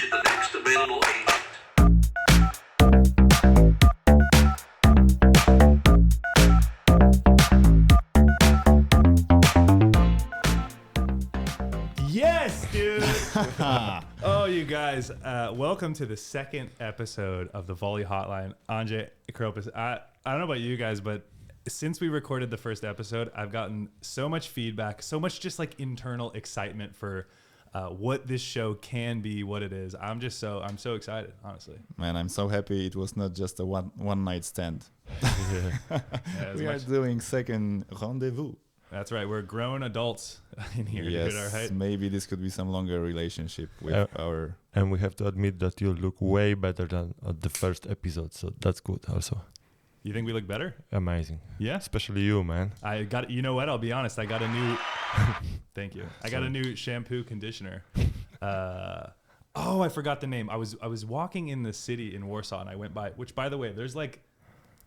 to the next available agent. Yes, dude. Oh, you guys, welcome to the second episode of the Volley Hotline. Anže Kropis. I don't know about you guys, but since we recorded the first episode, I've gotten so much feedback, so much just like internal excitement for what this show can be, what it is. I'm so excited, honestly. Man, I'm so happy it was not just a one night stand. Yeah, We are doing second rendezvous. That's right. We're grown adults in here. Yes, dude, all right? maybe this could be some longer relationship with our... And we have to admit that you look way better than at the first episode, so that's good also. You think we look better? Amazing. Yeah? Especially you, man. I got, you know what? I'll be honest. I got a new, thank you. I got a new shampoo conditioner. I forgot the name. I was walking in the city in Warsaw and I went by, which by the way, there's like,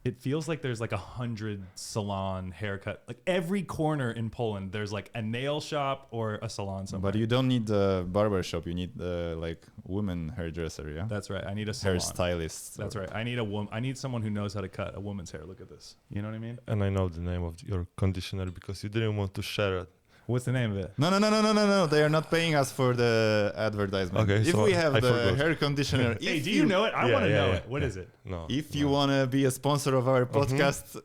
it feels like there's like 100 salon haircut. Like every corner in Poland, there's like a nail shop or a salon somewhere. But you don't need the barber shop. You need the like woman hairdresser, yeah? That's right. I need a salon. Hairstylist. That's right. I need a woman. I need someone who knows how to cut a woman's hair. Look at this. You know what I mean? And I know the name of your conditioner because you didn't want to share it. What's the name of it? No. They are not paying us for the advertisement. Okay, if so we have I the forgot. hair conditioner... Hey, do you know it? I want to know it. What is it? No. If you want to be a sponsor of our podcast,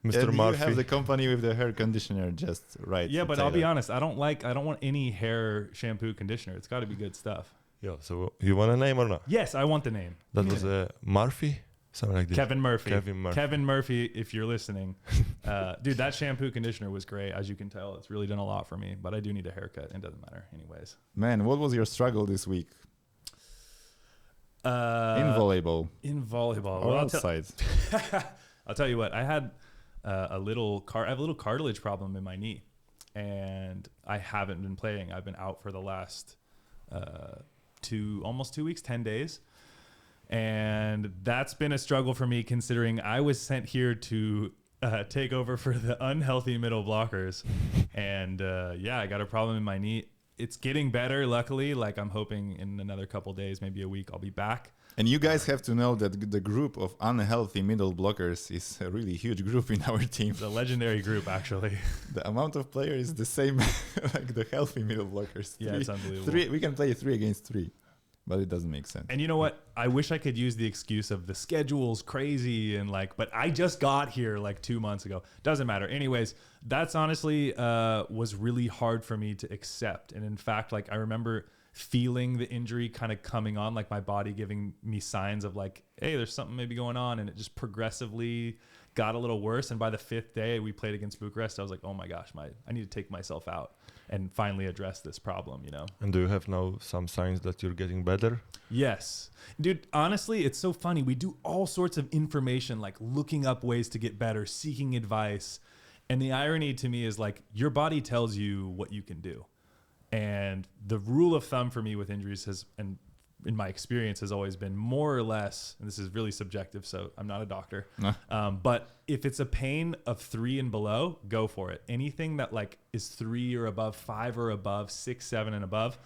Mr. and Murphy. you have the company with the hair conditioner, just write. Yeah, but I'll be honest. I don't want any hair shampoo conditioner. It's got to be good stuff. Yeah, so you want a name or not? Yes, I want the name. That was Murphy? Something like this. Kevin Murphy. Kevin Murphy. If you're listening. Dude, that shampoo conditioner was great. As you can tell, it's really done a lot for me. But I do need a haircut. It doesn't matter anyways. Man, what was your struggle this week? In volleyball. In volleyball. Or outside. I'll tell you what. I had I have a little cartilage problem in my knee. And I haven't been playing. I've been out for the last almost 2 weeks, 10 days. And that's been a struggle for me considering I was sent here to take over for the unhealthy middle blockers. And I got a problem in my knee. It's getting better, luckily. Like I'm hoping in another couple days, maybe a week, I'll be back. And you guys have to know that the group of unhealthy middle blockers is a really huge group in our team. It's a legendary group, actually. The amount of players is the same like the healthy middle blockers. Yeah, it's unbelievable. We can play 3 against 3. But it doesn't make sense. And you know what? I wish I could use the excuse of the schedule's crazy and but I just got here like 2 months ago. Doesn't matter. Anyways, that's honestly was really hard for me to accept. And in fact, like I remember feeling the injury kind of coming on, like my body giving me signs of like, hey, there's something maybe going on. And it just progressively got a little worse. And by the 5th day we played against Bucharest, I was like, oh my gosh, I need to take myself out and finally address this problem, you know? And do you have now some signs that you're getting better? Yes. Dude, honestly, it's so funny. We do all sorts of information, like looking up ways to get better, seeking advice. And the irony to me is like, your body tells you what you can do. And the rule of thumb for me with injuries and in my experience has always been more or less, and this is really subjective, so I'm not a doctor, but if it's a pain of 3 and below, go for it. Anything that like is 3 or above, 5 or above, 6, 7 and above,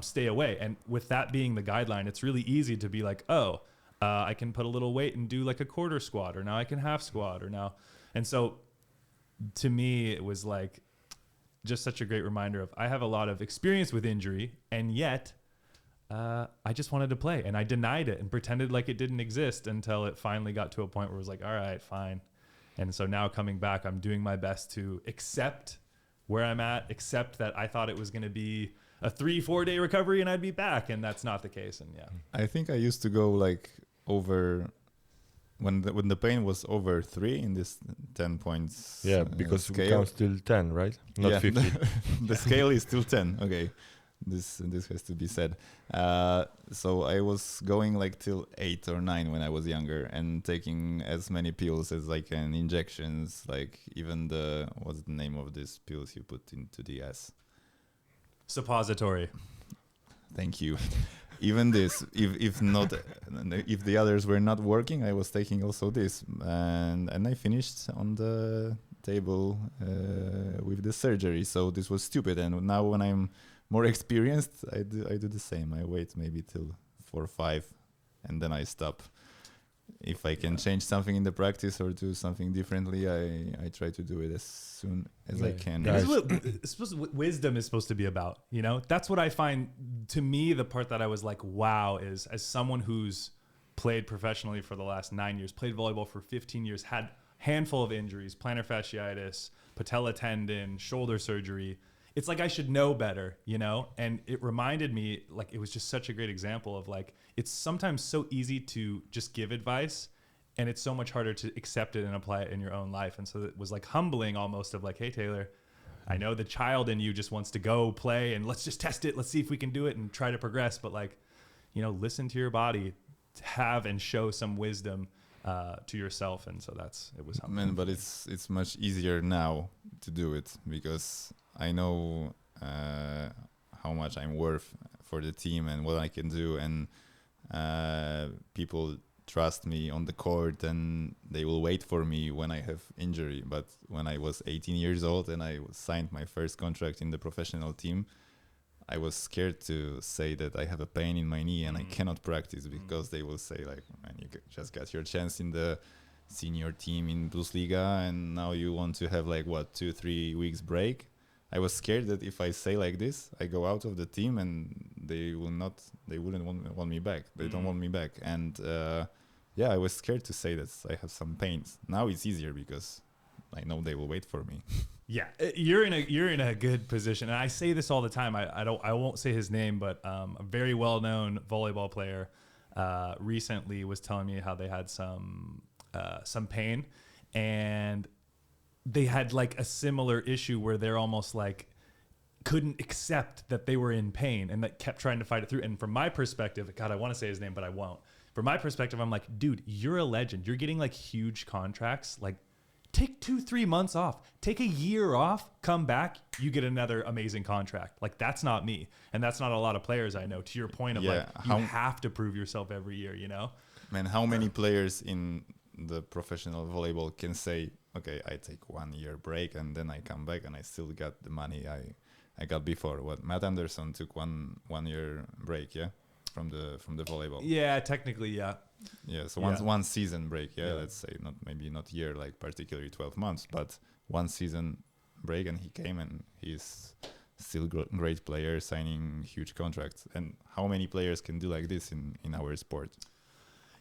stay away. And with that being the guideline, it's really easy to be like, I can put a little weight and do like a quarter squat, or now I can half squat, or now. And so to me, it was like just such a great reminder of I have a lot of experience with injury, and yet I just wanted to play, and I denied it and pretended like it didn't exist until it finally got to a point where it was like, all right, fine. And so now coming back, I'm doing my best to accept where I'm at, accept that I thought it was going to be a 3-4 day recovery and I'd be back. And that's not the case. And yeah, I think I used to go like over when the pain was over 3 in this 10 points. Yeah, because scale. it counts till 10, right? Not 50. The scale is still 10. Okay. This has to be said. So I was going like till 8 or 9 when I was younger and taking as many pills as I can, injections, like even what's the name of these pills you put into the ass? Suppository. Thank you. Even this, if the others were not working, I was taking also this, and I finished on the table with the surgery. So this was stupid. And now when I'm more experienced, I do the same. I wait maybe till 4 or 5, and then I stop. If I can change something in the practice or do something differently, I try to do it as soon as I can. And this is what wisdom is supposed to be about, you know? That's what I find, to me, the part that I was like, wow, is as someone who's played professionally for the last 9 years, played volleyball for 15 years, had handful of injuries, plantar fasciitis, patella tendon, shoulder surgery. It's like I should know better, you know? And it reminded me, like, it was just such a great example of like, it's sometimes so easy to just give advice and it's so much harder to accept it and apply it in your own life. And so it was like humbling almost of like, hey, Taylor, I know the child in you just wants to go play and let's just test it. Let's see if we can do it and try to progress. But like, you know, listen to your body, have and show some wisdom to yourself. And so it was humbling. Man, but it's much easier now to do it because I know how much I'm worth for the team and what I can do, and people trust me on the court and they will wait for me when I have injury. But when I was 18 years old and I signed my first contract in the professional team, I was scared to say that I have a pain in my knee and I cannot practice because they will say like, man, you just got your chance in the senior team in Bundesliga and now you want to have like 2-3 weeks break. I was scared that if I say like this, I go out of the team and they wouldn't want me back. They don't want me back. And I was scared to say that I have some pains. Now it's easier because I know they will wait for me. Yeah, you're in a good position. And I say this all the time. I won't say his name, but a very well-known volleyball player recently was telling me how they had some pain, and they had like a similar issue where they're almost like couldn't accept that they were in pain and that kept trying to fight it through. And from my perspective, God, I want to say his name, but I won't. From my perspective, I'm like, dude, you're a legend. You're getting like huge contracts. Like, take 2-3 months off, take a year off, come back, you get another amazing contract. Like, that's not me. And that's not a lot of players I know, to your point of you have to prove yourself every year, you know? Man, how many players in the professional volleyball can say, okay, I take 1 year break and then I come back and I still got the money I got before? What, Matt Anderson took one year break, yeah, from the volleyball. Yeah, technically, yeah. Yeah, so one season break, let's say, not year, like particularly 12 months, but one season break, and he came and he's still great player signing huge contracts. And how many players can do like this in our sport?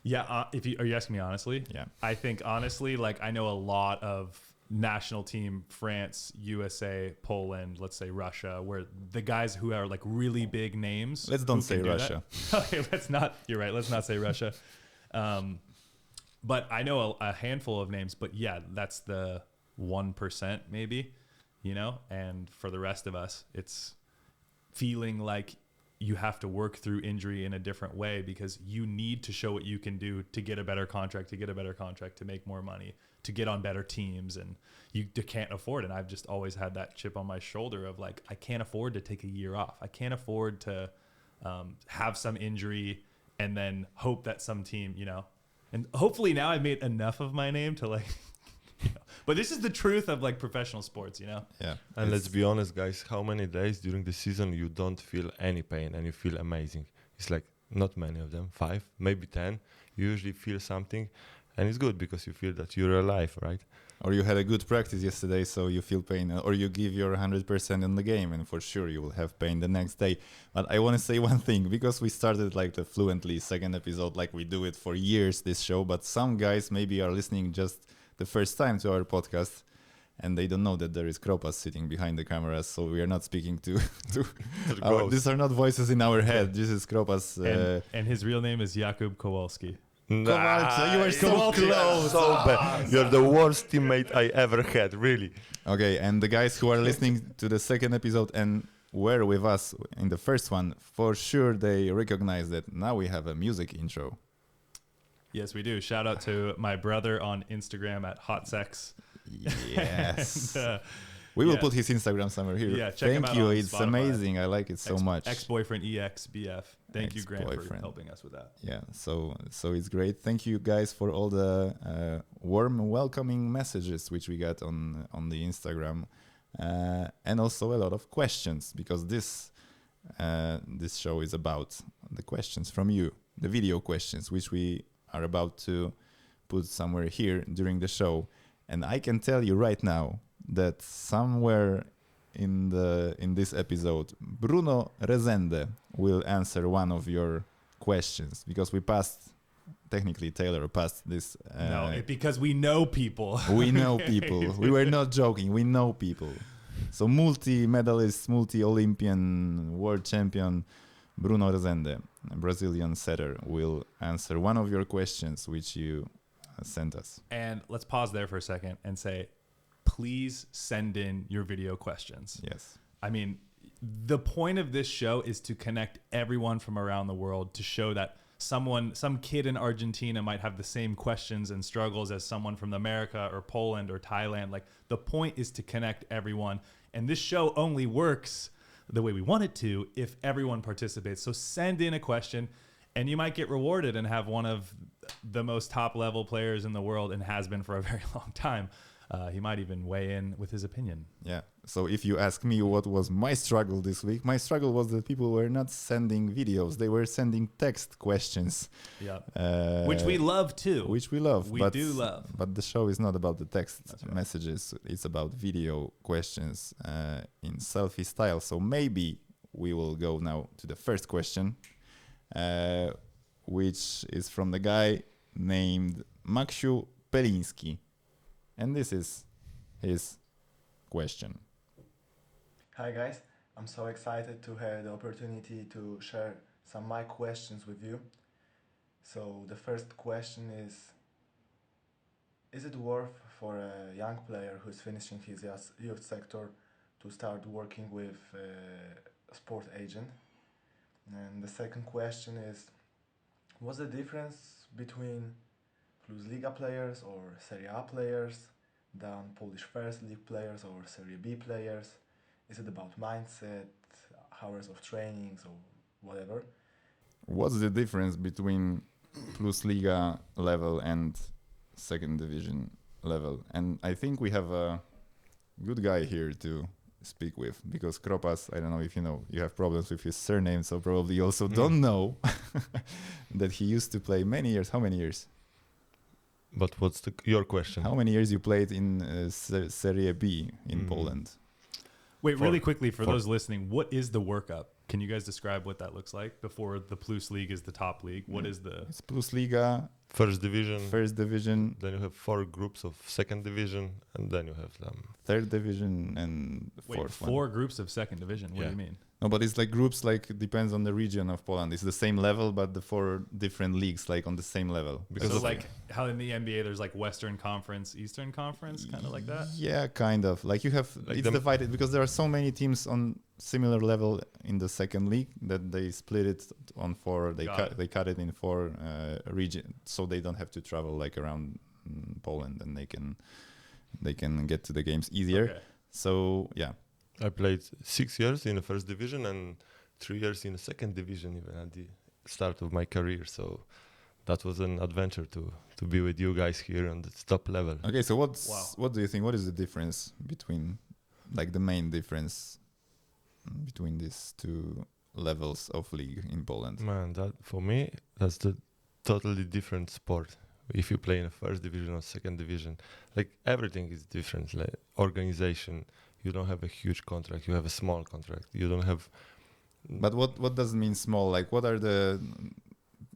Yeah, are you asking me honestly? Yeah. I think honestly, like I know a lot of national team, France, USA, Poland, let's say Russia, where the guys who are like really big names. Let's don't say Russia. Okay, you're right. Let's not say Russia. But I know a handful of names, but yeah, that's the 1% maybe, you know, and for the rest of us, it's feeling like you have to work through injury in a different way because you need to show what you can do to get a better contract, to make more money, to get on better teams, and you can't afford it. And I've just always had that chip on my shoulder of like, I can't afford to take a year off. I can't afford to have some injury and then hope that some team, you know, and hopefully now I've made enough of my name to like, you know, but this is the truth of like professional sports, you know? Yeah. And let's be honest, guys, how many days during the season you don't feel any pain and you feel amazing? It's like not many of them, 5, maybe 10. You usually feel something and it's good because you feel that you're alive, right? Or you had a good practice yesterday, so you feel pain, or you give your 100% in the game, and for sure you will have pain the next day. But I want to say one thing, because we started like the fluently second episode, like we do it for years, this show, but some guys maybe are listening just the first time to our podcast, and they don't know that there is Kropas sitting behind the cameras, so we are not speaking to these are not voices in our head. This is Kropas. And his real name is Jakub Kowalski. Kowalski, you were so close. So bad. You're the worst teammate I ever had, really. Okay, and the guys who are listening to the second episode and were with us in the first one, for sure they recognize that now we have a music intro. Yes, we do. Shout out to my brother on Instagram at HotSex. Yes. And, we will put his Instagram somewhere here. Yeah, check him out. Thank you. On it's Spotify. Amazing. I like it so much. Ex-boyfriend EXBF. Thank you, Grant, for helping us with that. Yeah, so it's great. Thank you guys for all the warm welcoming messages which we got on the Instagram, and also a lot of questions, because this this show is about the questions from you, the video questions, which we are about to put somewhere here during the show. And I can tell you right now that somewhere in this episode, Bruno Rezende will answer one of your questions, because we passed, technically Taylor passed this. Because we know people. We know people. We were not joking. We know people. So multi-medalist, multi-Olympian, world champion Bruno Rezende, a Brazilian setter, will answer one of your questions which you sent us. And let's pause there for a second and say, please send in your video questions. Yes. I mean, the point of this show is to connect everyone from around the world, to show that some kid in Argentina might have the same questions and struggles as someone from America or Poland or Thailand. Like, the point is to connect everyone. And this show only works the way we want it to if everyone participates. So send in a question and you might get rewarded and have one of the most top level players in the world, and has been for a very long time. He might even weigh in with his opinion. Yeah. So if you ask me what was my struggle this week, my struggle was that people were not sending videos. They were sending text questions. Yeah. Which we love too. Which we love. We do love. But the show is not about the text messages. It's about video questions in selfie style. So maybe we will go now to the first question, which is from the guy named Maksiu Peliński. And this is his question. Hi guys, I'm so excited to have the opportunity to share some of my questions with you. So the first question is it worth for a young player who's finishing his youth sector to start working with a sport agent? And the second question is, what's the difference between Plus Liga players or Serie A players than Polish First League players or Serie B players? Is it about mindset, hours of trainings, or whatever? What's the difference between Plus Liga level and second division level? And I think we have a good guy here to speak with, because Kropas, I don't know if you know, you have problems with his surname, so probably you also don't know that he used to play many years. How many years? But what's your question? How many years you played in Serie B in Poland? Wait, really quickly for those listening, what is the workup? Can you guys describe what that looks like before the Plus League is the top league? What is the... It's Plus Liga. First division. First division. Then you have 4 groups of second division, and then you have third division and fourth one. 4 groups of second division? What do you mean? No, but it's like groups, like it depends on the region of Poland. It's the same level, but the 4 different leagues like on the same level. Because so like how in the NBA there's like Western Conference, Eastern Conference, kind of like that? Yeah, kind of. Like you have, like it's divided because there are so many teams on similar level in the second league that they split it on 4. They cut it in 4 regions, so they don't have to travel like around Poland, and they can get to the games easier. Okay. So yeah. I played 6 years in the first division and 3 years in the second division, even at the start of my career. So that was an adventure to be with you guys here on the top level. Okay, so what do you think? What is the difference between, like the main difference between these 2 levels of league in Poland? Man, that for me, that's the totally different sport. If you play in the first division or second division, like everything is different. Like organization. You don't have a huge contract. You have a small contract. You don't have. But what does it mean small? Like what are the,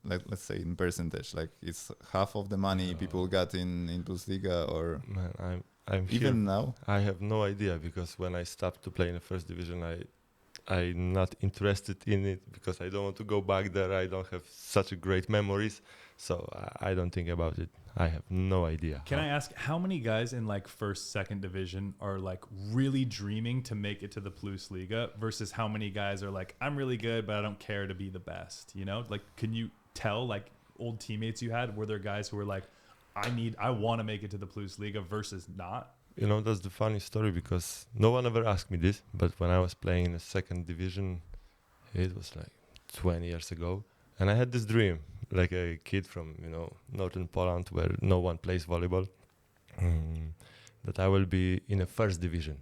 like let's say in percentage? Like it's half of the money people got in Plus Liga, or man, I'm even here. now. I have no idea, because when I stopped to play in the first division, I'm not interested in it because I don't want to go back there. I don't have such a great memories, so I don't think about it. I have no idea. Can I ask how many guys in like first, second division are like really dreaming to make it to the Plus Liga versus how many guys are like, I'm really good, but I don't care to be the best, you know? Like, can you tell like old teammates you had, were there guys who were like, I want to make it to the Plus Liga versus not? You know, that's the funny story, because no one ever asked me this, but when I was playing in the second division, it was like 20 years ago, and I had this dream, like a kid from, northern Poland where no one plays volleyball, that I will be in a first division.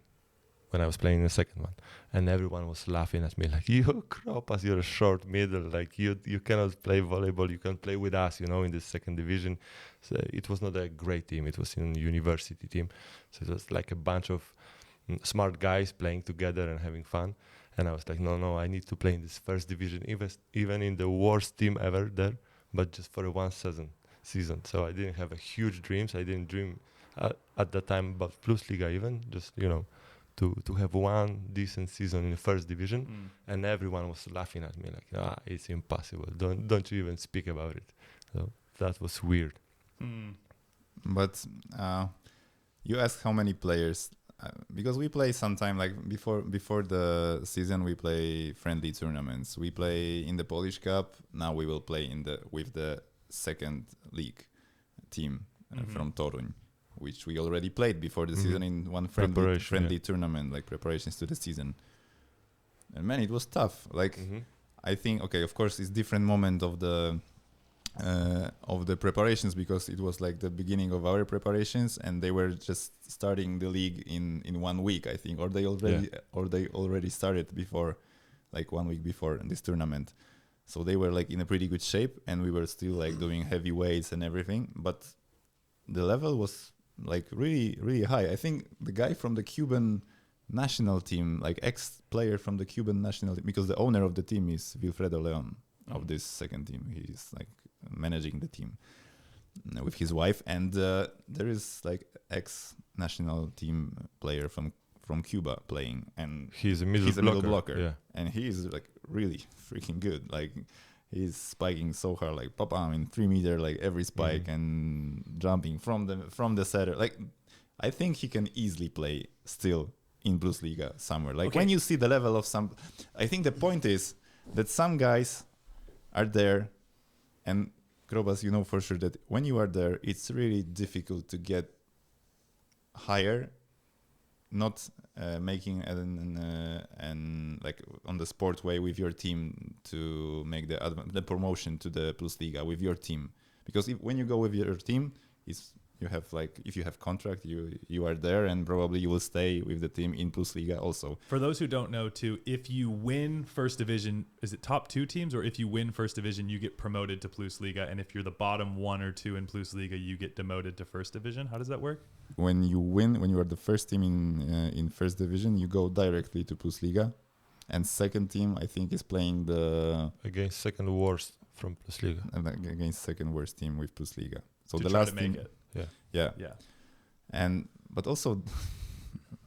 when I was playing in the second one, and everyone was laughing at me like, "You Kropas, you're a short middle, like you cannot play volleyball, you can play with us, in the second division." So it was not a great team; it was a university team, so it was like a bunch of smart guys playing together and having fun. And I was like, no, I need to play in this first division, even in the worst team ever there, but just for a one season. So I didn't have a huge dreams. I didn't dream at that time about Plus Liga even, just to have one decent season in the first division. And everyone was laughing at me like, it's impossible. Don't you even speak about it. So that was weird. But you asked how many players, because we play sometime like before the season we play friendly tournaments. We play in the Polish Cup. Now we will play with the second league team from Toruń, which we already played before the season in one friendly tournament, like preparations to the season. And man, it was tough. Like I think, okay, of course, it's different moment of the preparations, because it was like the beginning of our preparations, and they were just starting the league in 1 week, I think, or they already started before, like 1 week before this tournament. So they were like in a pretty good shape, and we were still like doing heavy weights and everything, but the level was like really, really high. I think the guy from the Cuban national team, like ex-player from the Cuban national team, because the owner of the team is Wilfredo Leon of this second team. He's like managing the team with his wife, and there is like ex-national team player from Cuba playing, and he's a middle blocker. And he is like really freaking good. Like he's spiking so hard, like in 3 meter, like every spike, and jumping from the setter. Like I think he can easily play still in Plus Liga somewhere. Like when you see the level of some, I think the point is that some guys are there, and Kropas, you know for sure that when you are there, it's really difficult to get higher, not making and like on the sport way with your team to make the promotion to the Plus Liga with your team. Because when you go with your team, you have like, if you have contract, you are there, and probably you will stay with the team in Plus Liga also. For those who don't know too, if you win first division, is it top 2 teams, or if you win first division, you get promoted to Plus Liga, and if you're the bottom 1 or 2 in Plus Liga, you get demoted to first division? How does that work? When you win, when you are the first team in first division, you go directly to Plus Liga, and second team I think is playing against second worst from Plus Liga, against second worst team with Plus Liga. So to the try last to make team, it. Yeah. And but also,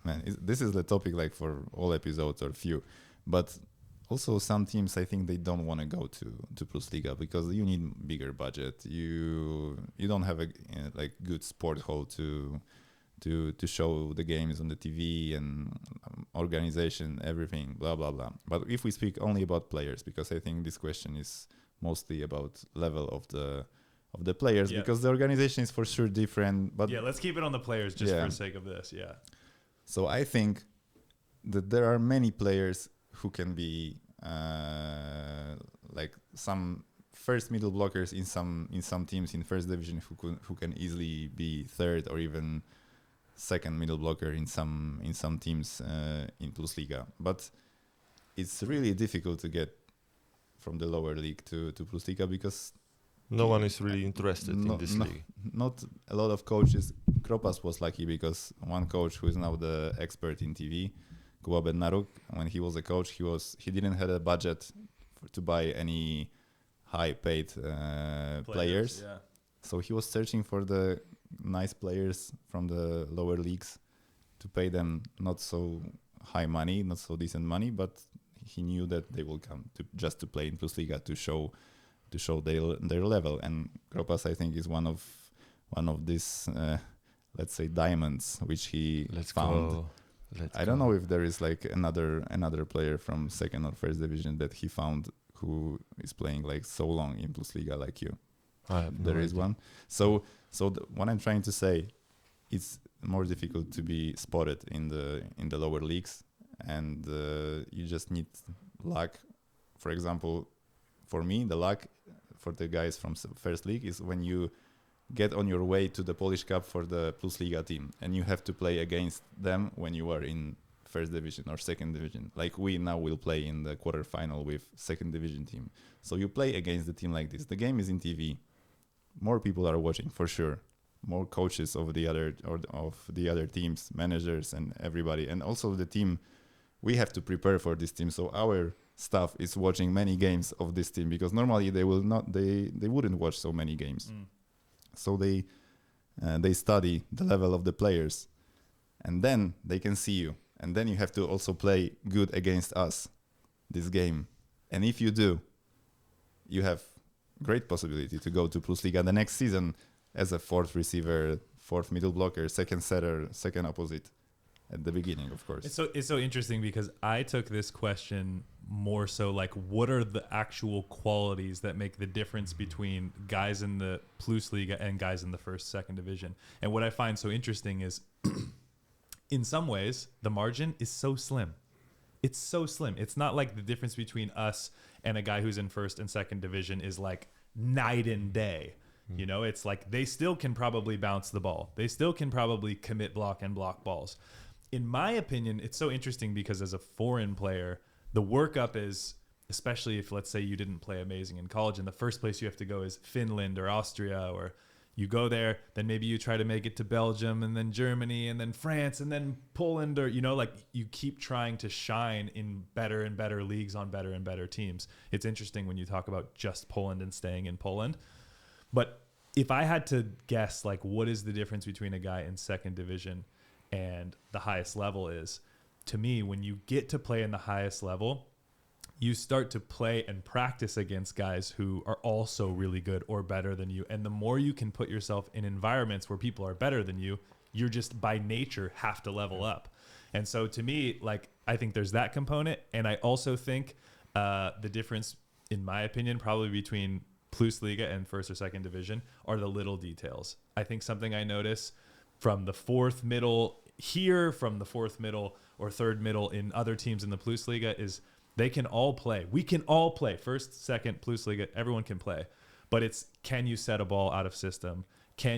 man, this is the topic like for all episodes or few, but also some teams, I think they don't want to go to Plus Liga because you need bigger budget. You don't have a like good sport hall to show the games on the TV and organization, everything, blah blah blah. But if we speak only about players, because I think this question is mostly about level of the players, because the organization is for sure different. But let's keep it on the players just for the sake of this. So I think that there are many players who can be like some first middle blockers in some teams in first division who can easily be third or even second middle blocker in some teams in Plus Liga. But it's really difficult to get from the lower league to Plus Liga, because no one is really interested in this league. Not a lot of coaches. Kropas was lucky because one coach who is now the expert in TV, Kuba Bednaruk, when he was a coach, he didn't have a budget to buy any high-paid players. So he was searching for the nice players from the lower leagues to pay them not so high money, not so decent money, but he knew that they will come to play in Plus Liga to show their level. And Kropas, I think, is one of these let's say diamonds which he found. I don't know if there is like another player from second or first division that he found who is playing like so long in Plus Liga like you. There is one. So what I'm trying to say, it's more difficult to be spotted in the lower leagues, and you just need luck. For example, for me, the luck for the guys from first league is when you get on your way to the Polish Cup for the Plus Liga team, and you have to play against them when you are in first division or second division. Like we now will play in the quarterfinal with second division team. So you play against the team like this. The game is in TV. More people are watching for sure. More coaches of the other teams, managers and everybody, and also the team. We have to prepare for this team. So our staff is watching many games of this team because normally they wouldn't watch so many games. So they study the level of the players, and then they can see you, and then you have to also play good against us this game. And if you do, you have great possibility to go to Plus Liga the next season as a fourth receiver, fourth middle blocker, second setter, second opposite. At the beginning, of course. It's so interesting because I took this question more so like, what are the actual qualities that make the difference between guys in the Plus Liga and guys in the first, second division? And what I find so interesting is, in some ways, the margin is so slim. It's so slim. It's not like the difference between us and a guy who's in first and second division is like night and day. You know, it's like they still can probably bounce the ball. They still can probably commit block and block balls. In my opinion, it's so interesting because as a foreign player, the workup is, especially if, let's say, you didn't play amazing in college, and the first place you have to go is Finland or Austria, or you go there, then maybe you try to make it to Belgium and then Germany and then France and then Poland, or, you know, like you keep trying to shine in better and better leagues on better and better teams. It's interesting when you talk about just Poland and staying in Poland. But if I had to guess, like, what is the difference between a guy in second division and the highest level is, to me, when you get to play in the highest level, you start to play and practice against guys who are also really good or better than you. And the more you can put yourself in environments where people are better than you, you're just by nature have to level up. And so to me, like, I think there's that component. And I also think the difference, in my opinion, probably between Plus Liga and first or second division are the little details. I think something I notice from the fourth middle here, from the fourth middle or third middle in other teams in the Plus Liga is they can all play. We can all play. First, second, Plus Liga, everyone can play. But it's, can you set a ball out of system? Do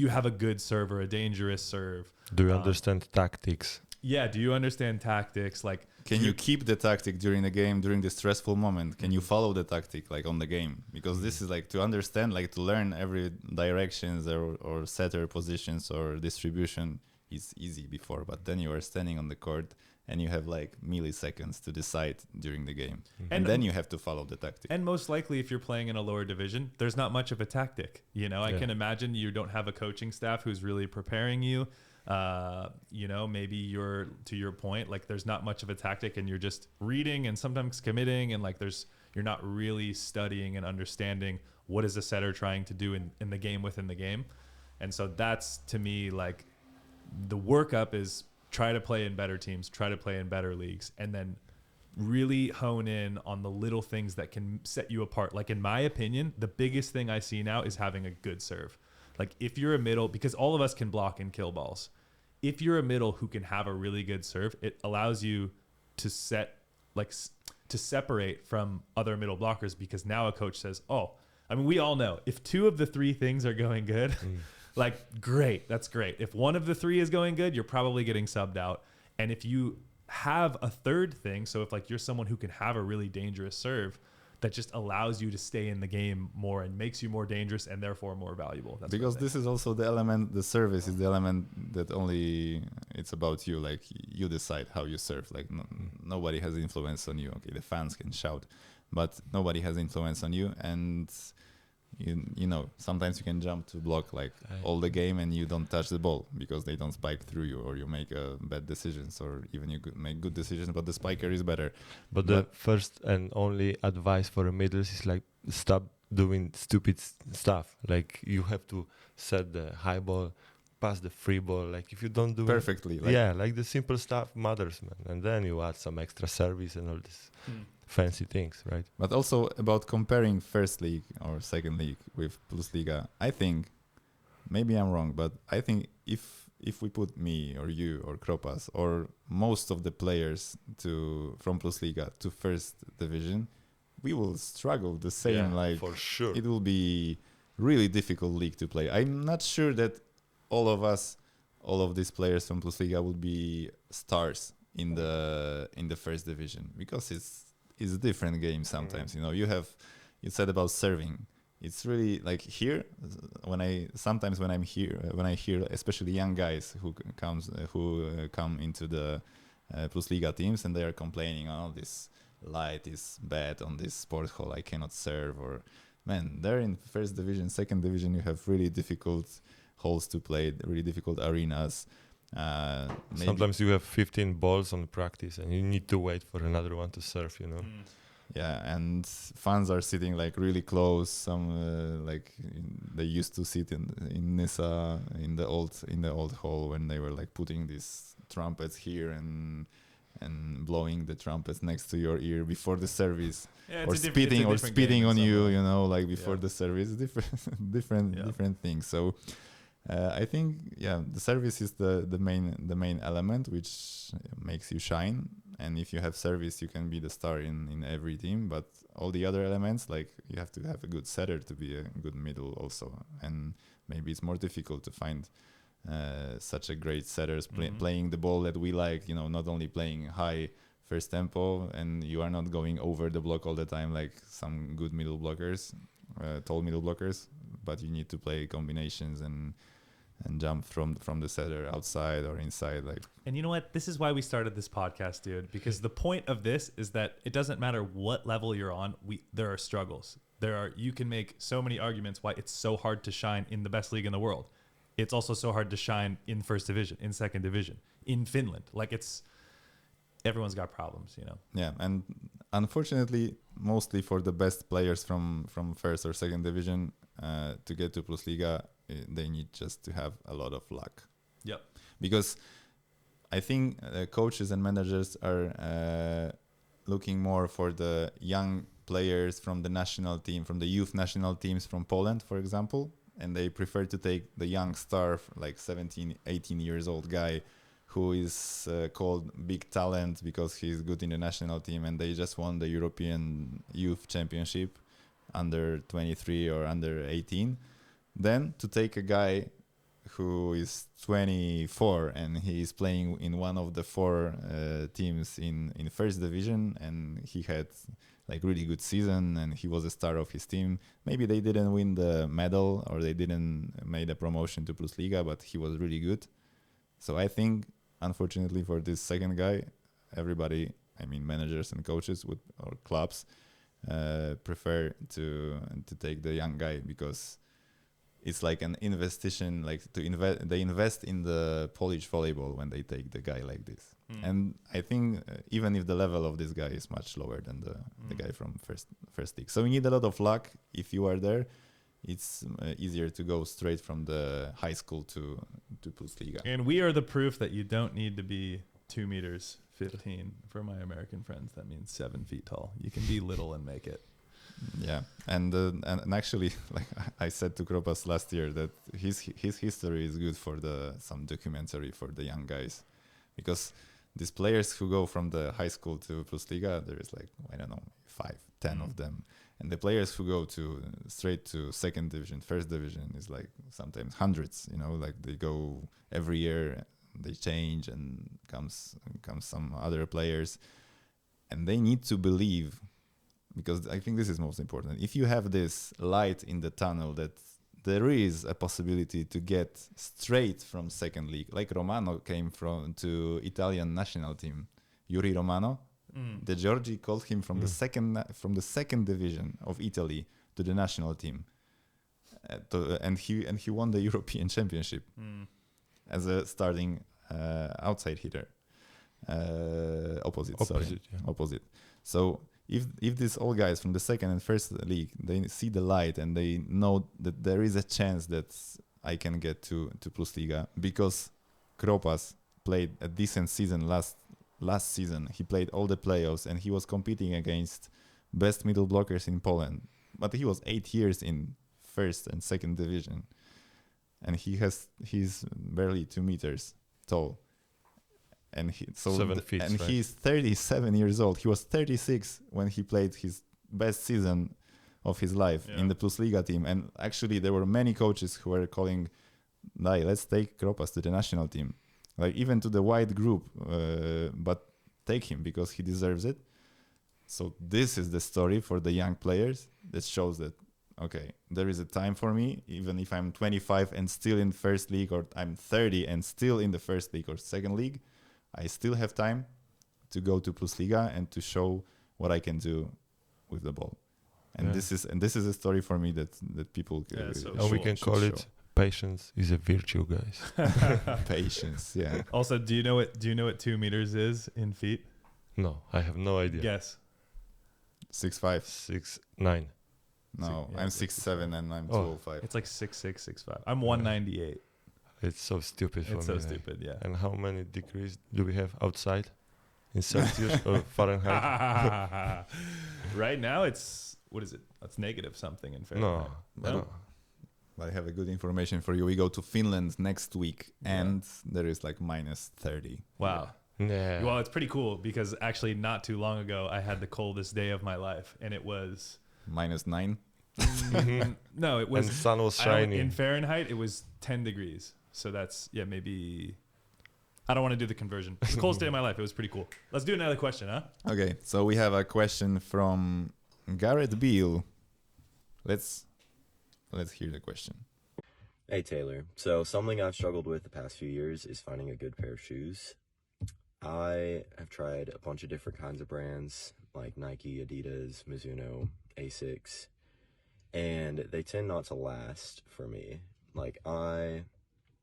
you have a good serve or a dangerous serve? Do you understand tactics? Yeah, do you understand tactics? Like, can you keep the tactic during the game, during the stressful moment? Can you follow the tactic like on the game? Because this is like to understand, like to learn every directions or setter positions or distribution is easy before, but then you are standing on the court and you have like milliseconds to decide during the game. And then you have to follow the tactic. And most likely if you're playing in a lower division, there's not much of a tactic. You know, I can imagine you don't have a coaching staff who's really preparing you. You know, maybe you're, to your point, like there's not much of a tactic and you're just reading and sometimes committing, and like you're not really studying and understanding what is the setter trying to do in the game within the game. And so that's, to me, like the workup is try to play in better teams, try to play in better leagues, and then really hone in on the little things that can set you apart. Like in my opinion, the biggest thing I see now is having a good serve. Like if you're a middle, because all of us can block and kill balls. If you're a middle who can have a really good serve, it allows you to separate from other middle blockers, because now a coach says, oh, I mean, we all know if two of the three things are going good, like great, that's great. If one of the three is going good, you're probably getting subbed out. And if you have a third thing, so if like you're someone who can have a really dangerous serve, that just allows you to stay in the game more and makes you more dangerous and therefore more valuable. That's because this is also the element, the service is the element that only it's about you. Like you decide how you serve. Like nobody has influence on you. Okay, the fans can shout, but nobody has influence on you. And you know, sometimes you can jump to block like all the game and you don't touch the ball because they don't spike through you, or you make bad decisions, or even you make good decisions, but the spiker is better. But the first and only advice for the middles is like stop doing stupid stuff. Like you have to set the high ball, pass the free ball. Like if you don't do perfectly, it, like the simple stuff matters, man. And then you add some extra service and all this. Fancy things, right? But also about comparing first league or second league with Plus Liga, I think, maybe I'm wrong, but I think if we put me or you or Kropas or most of the players from Plus Liga to first division, we will struggle the same. Yeah, like for sure. It will be really difficult league to play. I'm not sure that all of these players from Plus Liga would be stars in the first division, because it's a different game sometimes. You know, you said about serving. It's really like here when I hear especially young guys who come into the Plus Liga teams, and they are complaining, oh, this light is bad on this sport hall, I cannot serve. Or man, there in first division, second division, you have really difficult halls to play, really difficult arenas. Sometimes you have 15 balls on practice and you need to wait for another one to serve, you know. Yeah, and fans are sitting like really close. Some they used to sit in Nisa in the old hall when they were like putting these trumpets here and blowing the trumpets next to your ear before the service, or spitting on you, you know, like before the service. Different things. So I think the service is the main element which makes you shine. And if you have service, you can be the star in every team. But all the other elements, like you have to have a good setter to be a good middle also. And maybe it's more difficult to find such a great setters playing the ball that we like. You know, not only playing high first tempo, and you are not going over the block all the time like some good middle blockers, tall middle blockers. But you need to play combinations and jump from the setter outside or inside. Like, and you know what? This is why we started this podcast, dude. Because the point of this is that it doesn't matter what level you're on. There are struggles. You can make so many arguments why it's so hard to shine in the best league in the world. It's also so hard to shine in first division, in second division, in Finland. Like everyone's got problems, you know. Yeah, and unfortunately, mostly for the best players from first or second division to get to Plus Liga, they need just to have a lot of luck. Yep. Because I think coaches and managers are looking more for the young players from the national team, from the youth national teams from Poland, for example, and they prefer to take the young star, like 17, 18 years old guy who is called big talent because he's good in the national team, and they just won the European Youth Championship under 23 or under 18. Then to take a guy who is 24 and he is playing in one of the four teams in first division, and he had like really good season and he was a star of his team. Maybe they didn't win the medal or they didn't made a promotion to Plus Liga, but he was really good. So I think, unfortunately for this second guy, everybody, I mean managers and coaches or clubs prefer to take the young guy, because it's like an investition, like they invest in the Polish volleyball when they take the guy like this. And I think even if the level of this guy is much lower than the guy from first league, so you need a lot of luck. If you are there, it's easier to go straight from the high school to Plus Liga. And we are the proof that you don't need to be 2 meters 15. For my American friends, that means 7 feet tall. You can be little and make it. Yeah, and actually, like I said to Kropas last year, that his history is good for some documentary for the young guys, because these players who go from the high school to Plus Liga, there is like, I don't know, 5, 10 of them, and the players who go straight to second division, first division is like sometimes hundreds. You know, like they go every year, they change, and comes some other players, and they need to believe. Because I think this is most important. If you have this light in the tunnel that there is a possibility to get straight from second league, like Romano came to Italian national team, Yuri Romano, De Giorgi called him from the second division of Italy to the national team, and he won the European Championship as a starting outside hitter, opposite. So. If these all guys from the second and first league, they see the light and they know that there is a chance that I can get to Plus Liga, because Kropas played a decent season last season. He played all the playoffs and he was competing against best middle blockers in Poland. But he was 8 years in first and second division, and he's barely 2 meters tall. And 7 feet, and right? he's 37 years old. He was 36 when he played his best season of his life in the Plus Liga team. And actually, there were many coaches who were calling, let's take Kropas to the national team. like even to the wide group, but take him because he deserves it. So this is the story for the young players that shows that, okay, there is a time for me, even if I'm 25 and still in first league, or I'm 30 and still in the first league or second league, I still have time to go to Plus Liga and to show what I can do with the ball. And this is a story for me that people and we can call it patience is a virtue, guys. Patience, yeah. Also, do you know what 2 meters is in feet? No, I have no idea. Guess. 6'5". 6'9". No, Yeah, I'm it's 6'7" and I'm 205. It's like 6'6", 6'5". I'm 198. It's so stupid for me. It's so like. stupid, yeah. And how many degrees do we have outside? In Celsius or Fahrenheit? Right now, it's, what is it? It's negative something in Fahrenheit. No. But I have a good information for you. We go to Finland next week, and there is like -30. Wow. Yeah. Well, it's pretty cool because actually not too long ago, I had the coldest day of my life, and it was... -9? No, it was... And the sun was shining. In Fahrenheit, it was 10 degrees. So that's, maybe... I don't want to do the conversion. The coldest day of my life. It was pretty cool. Let's do another question, huh? Okay, so we have a question from Garrett Beal. Let's hear the question. Hey Taylor, so something I've struggled with the past few years is finding a good pair of shoes. I have tried a bunch of different kinds of brands like Nike, Adidas, Mizuno, Asics, and they tend not to last for me. Like I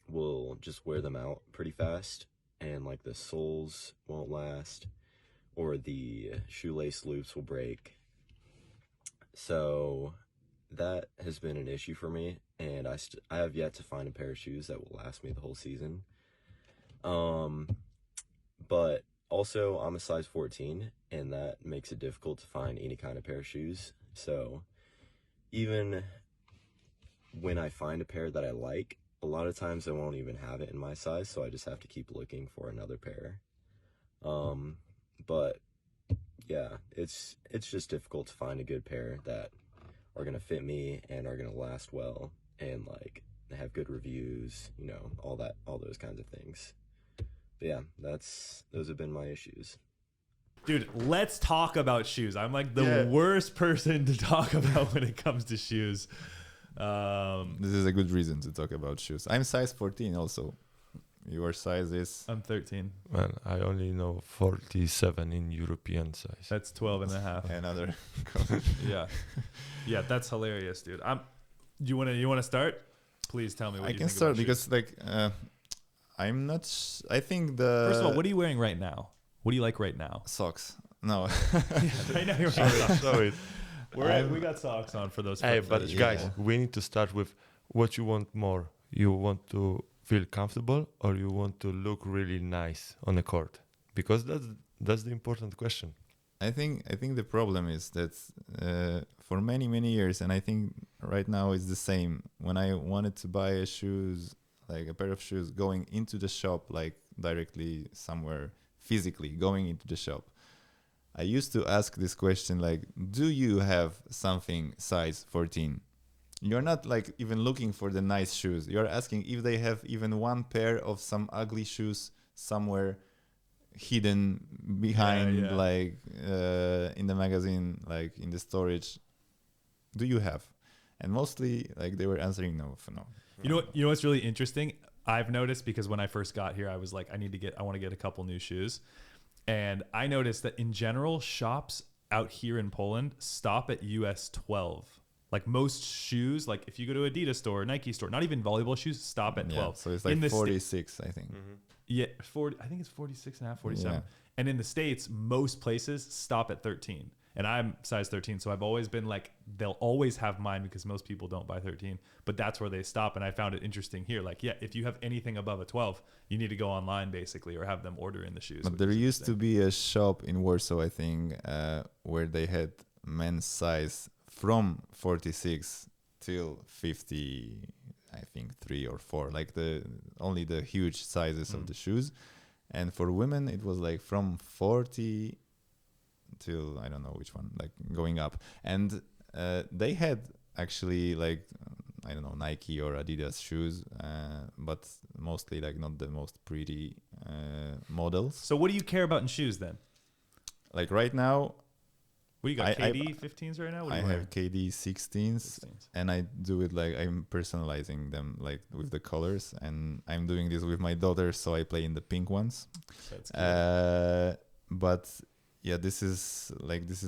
will just wear them out pretty fast, and like the soles won't last, or the shoelace loops will break. So that has been an issue for me, and I have yet to find a pair of shoes that will last me the whole season. But also I'm a size 14, and that makes it difficult to find any kind of pair of shoes. So even when I find a pair that I like, a lot of times I won't even have it in my size, so I just have to keep looking for another pair. But yeah, it's just difficult to find a good pair that are gonna fit me and are gonna last well and like have good reviews, you know, all those kinds of things. But yeah, those have been my issues. Dude, let's talk about shoes. I'm like the worst person to talk about when it comes to shoes. This is a good reason to talk about shoes. I'm size 14 also. Your size is? I'm 13. Man, I only know 47 in European size. That's 12 and a half. Another. Yeah, that's hilarious, dude. You want to start? Please tell me what I you can think start about because shoes. like I'm not. I think First of all, what are you wearing right now? What do you like right now? socks? No. Right now you're wearing socks. Sorry. We got socks on for those. Hey, folks. but guys, we need to start with what you want more. You want to feel comfortable, or you want to look really nice on the court? Because that's the important question. I think the problem is that for many years, and I think right now it's the same. When I wanted to buy a pair of shoes, going into the shop, like directly somewhere physically going into the shop, I used to ask this question like, do you have something size 14? You're not like even looking for the nice shoes. You're asking if they have even one pair of some ugly shoes somewhere hidden behind, like in the magazine, like in the storage. Do you have? And mostly like they were answering no. You know what's really interesting? I've noticed, because when I first got here, I was like, I want to get a couple new shoes. And I noticed that in general, shops out here in Poland stop at US 12. Like most shoes, like if you go to Adidas store, Nike store, not even volleyball shoes, stop at 12. So it's like 46, I think. Yeah, 40. I think it's 46 and a half, 47. Yeah. And in the States, most places stop at 13. And I'm size 13, so I've always been like, they'll always have mine because most people don't buy 13. But that's where they stop. And I found it interesting here. Like, yeah, if you have anything above a 12, you need to go online basically, or have them order in the shoes. But there used to be a shop in Warsaw, I think, where they had men's size from 46 till 50, I think 3 or 4, like only the huge sizes of the shoes. And for women, it was like from 40 till I don't know which one, like going up. And they had actually like, I don't know, Nike or Adidas shoes, but mostly like not the most pretty models. So what do you care about in shoes then? Like right now, What do you got? KD 15s right now? What are I you wearing? have KD 16s, and I do it like I'm personalizing them like with the colors, and I'm doing this with my daughter, so I play in the pink ones. That's cool. But yeah, this is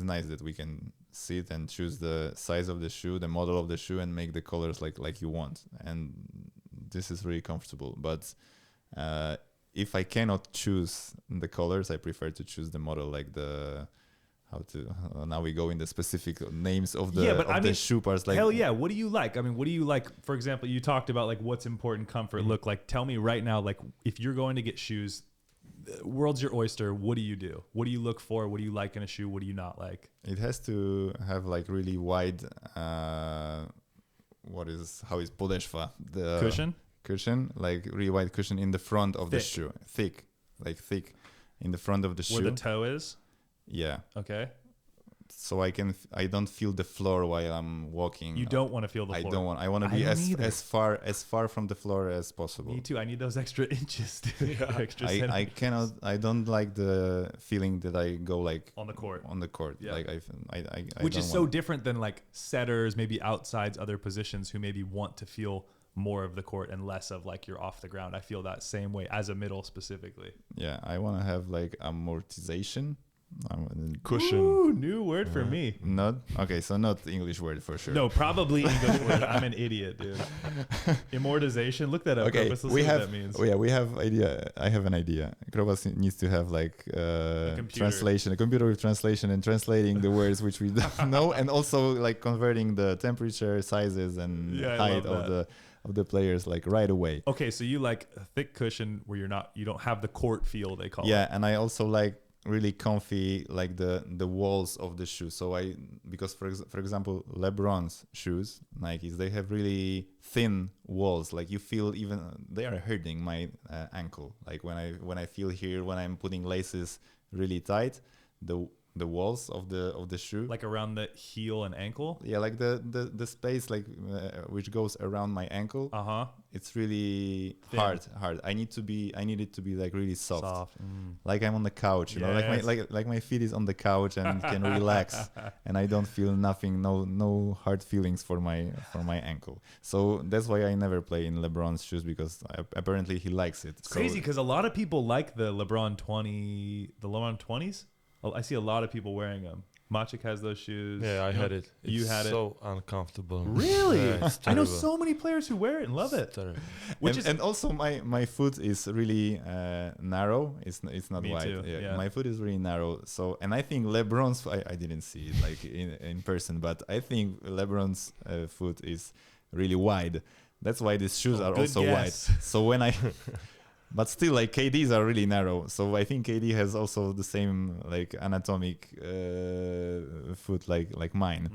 nice that we can sit and choose the size of the shoe, the model of the shoe, and make the colors like you want, and this is really comfortable. But if I cannot choose the colors, I prefer to choose the model, like the now we go in the specific names of the the shoe parts. Like, hell yeah, what do you like? I mean, what do you like? For example, you talked about like what's important, comfort, look. Like, tell me right now, like if you're going to get shoes, the world's your oyster. What do you do? What do you look for? What do you like in a shoe? What do you not like? it has to have like really wide how is podeszwa, the cushion, like really wide cushion in the front of the shoe, thick in the front of the shoe, where the toe is. Yeah. Okay. So I don't feel the floor while I'm walking. You don't want to feel the floor. I don't want. I want to be as far from the floor as possible. Me too. I need those extra inches. Extra I cannot. I don't like the feeling that I go like on the court. Yeah. Like I which is so different than like setters, maybe outsides, other positions who maybe want to feel more of the court and less of like you're off the ground. I feel that same way as a middle specifically. Yeah, I want to have like amortization. Cushion. Ooh, new word for me. Not okay, so not the English word for sure. No, probably English word. I'm an idiot, dude. Immortization. Look that up. Okay, we have. What that means. Oh yeah, we have idea. I have an idea. Krobas needs to have like translation, a computer with translation and translating the words which we don't know, and also like converting the temperature, sizes, and height of the players like right away. Okay, so you like a thick cushion where you don't have the court feel, they call it. Yeah, and I also like really comfy like the walls of the shoe. So because for example LeBron's shoes, Nikes, they have really thin walls, like you feel even they are hurting my ankle, like when I feel here when I'm putting laces really tight, the walls of the shoe, like around the heel and ankle. Yeah, like the space like which goes around my ankle. It's really hard. I need it to be like really soft. Like I'm on the couch, you know, like my feet is on the couch and can relax, and I don't feel nothing, no hard feelings for my ankle. So that's why I never play in LeBron's shoes, because apparently he likes it. It's crazy because a lot of people like the LeBron 20s. I see a lot of people wearing them. Maciek has those shoes. Yeah, I had it. You had it. So uncomfortable. Really? Yeah, I know so many players who wear it and love it. And also my foot is really narrow. It's not Me wide. too. Yeah. My foot is really narrow. So, and I think LeBron's, I didn't see it like in person, but I think LeBron's foot is really wide. That's why these shoes are also wide. So when I but still, like KD's are really narrow, so I think KD has also the same like anatomic foot like mine,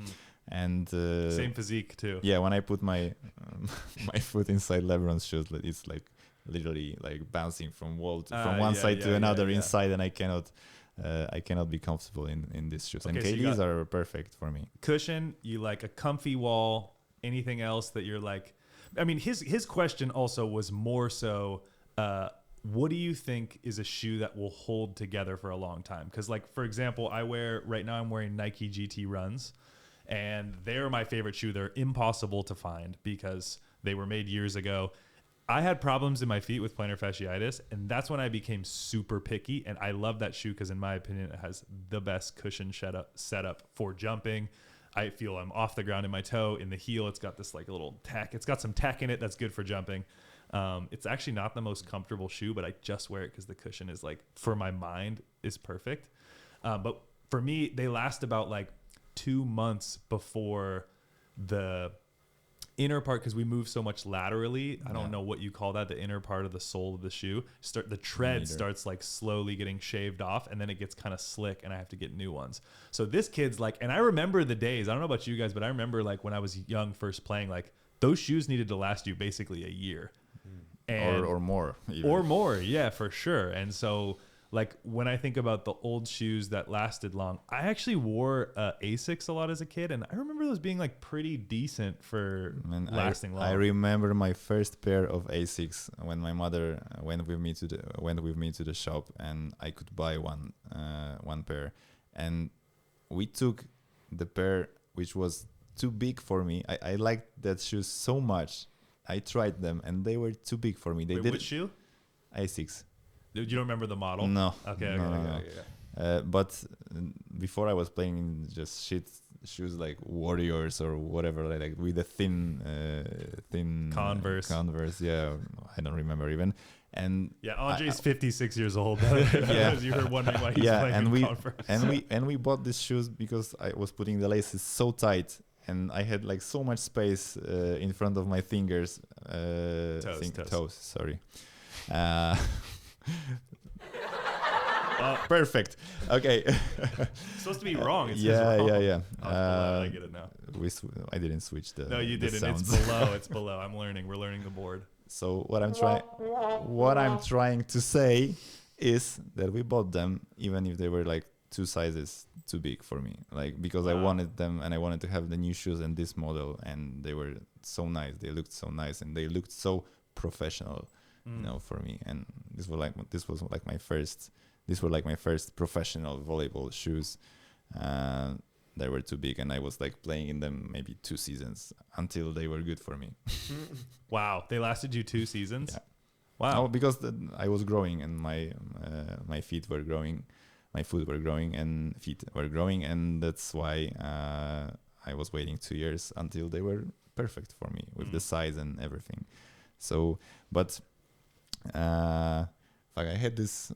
and same physique too. Yeah, when I put my my foot inside LeBron's shoes, it's like literally like bouncing from from one side to another inside, and I cannot be comfortable in these shoes. Okay, and KD's are perfect for me. Cushion, you like a comfy wall. Anything else that you're like? I mean, his question also was more so. What do you think is a shoe that will hold together for a long time? Because like, for example, I'm wearing Nike GT Runs, and they're my favorite shoe. They're impossible to find because they were made years ago. I had problems in my feet with plantar fasciitis, and that's when I became super picky. And I love that shoe because in my opinion, it has the best cushion setup for jumping. I feel I'm off the ground in my toe. In the heel, it's got this like a little tack. It's got some tack in it that's good for jumping. It's actually not the most comfortable shoe, but I just wear it because the cushion is like, for my mind, is perfect. But for me, they last about like 2 months before the inner part, because we move so much laterally. I don't know what you call that, the inner part of the sole of the shoe. The tread starts like slowly getting shaved off, and then it gets kind of slick, and I have to get new ones. So this kid's like, and I remember the days, I don't know about you guys, but I remember like when I was young first playing, like those shoes needed to last you basically a year. Or more. Or more, yeah, for sure. And so like when I think about the old shoes that lasted long, I actually wore Asics a lot as a kid, and I remember those being like pretty decent for lasting long. I remember my first pair of Asics when my mother went with me to the shop, and I could buy one pair, and we took the pair which was too big for me. I liked that shoes so much. I tried them and they were too big for me. They did. Which shoe? Asics. You don't remember the model? No. Okay. But before I was playing in just shit shoes like Warriors or whatever, like with the thin Converse. Converse, yeah, I don't remember even. And yeah, Andre's 56 years old. Yeah, you were wondering why he's playing in Converse. and we bought these shoes because I was putting the laces so tight, and I had like so much space in front of my fingers. Toes. Sorry. Perfect. Okay. It's supposed to be wrong. It says yeah. Oh, I get it now. I didn't switch the. No, you didn't. Sounds. It's below. It's below. I'm learning. We're learning the board. So what I'm trying to say is that we bought them even if they were like 2 sizes too big for me, like because I wanted them and I wanted to have the new shoes and this model, and they were so nice. They looked so nice and they looked so professional. For me, and these were like my first professional volleyball shoes. They were too big, and I was like playing in them maybe 2 seasons until they were good for me. Wow, they lasted you 2 seasons. Yeah. Wow. Oh, because I was growing, and my feet were growing, my foot were growing, and feet were growing, and that's why I was waiting 2 years until they were perfect for me with the size and everything. So, but. I had this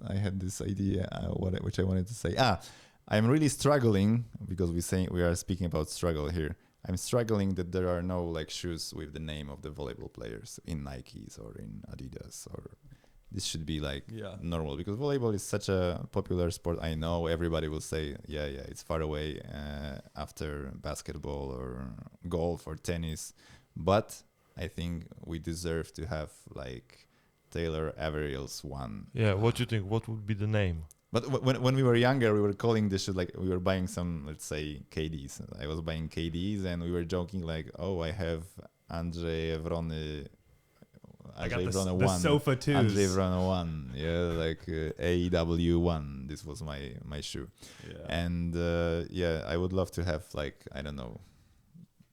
idea which I wanted to say. I'm really struggling because we are speaking about struggle here. I'm struggling that there are no like shoes with the name of the volleyball players in Nikes or in Adidas, or this should be like normal, because volleyball is such a popular sport. I know everybody will say it's far away after basketball or golf or tennis, but I think we deserve to have like Taylor Averill's one. Yeah, what do you think? What would be the name? But when we were younger, we were calling this shit like we were buying some, let's say, KDs. I was buying KDs, and we were joking like, "Oh, I have Andrzej Wrony. I got the 1. Sofa 2s. Andrzej Wrony 1. Yeah, like AEW 1. This was my shoe. Yeah. And I would love to have like, I don't know.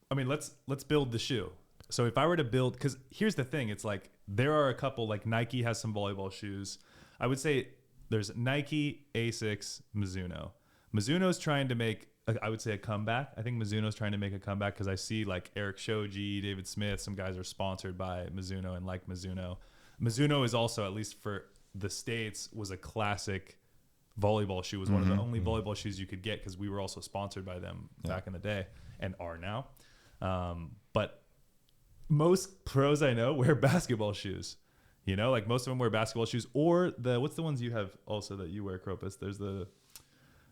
I mean, let's build the shoe. So if I were to build, because here's the thing, it's like there are a couple, like Nike has some volleyball shoes. I would say there's Nike, Asics, Mizuno. Mizuno's trying to make, I would say, a comeback. I think Mizuno's trying to make a comeback because I see like Eric Shoji, David Smith, some guys are sponsored by Mizuno and like Mizuno. Mizuno is also, at least for the States, was a classic volleyball shoe. Was one of the only volleyball shoes you could get because we were also sponsored by them back in the day and are now. But most pros I know wear basketball shoes, like most of them wear basketball shoes, or what's the ones you have also that you wear, Kropis? There's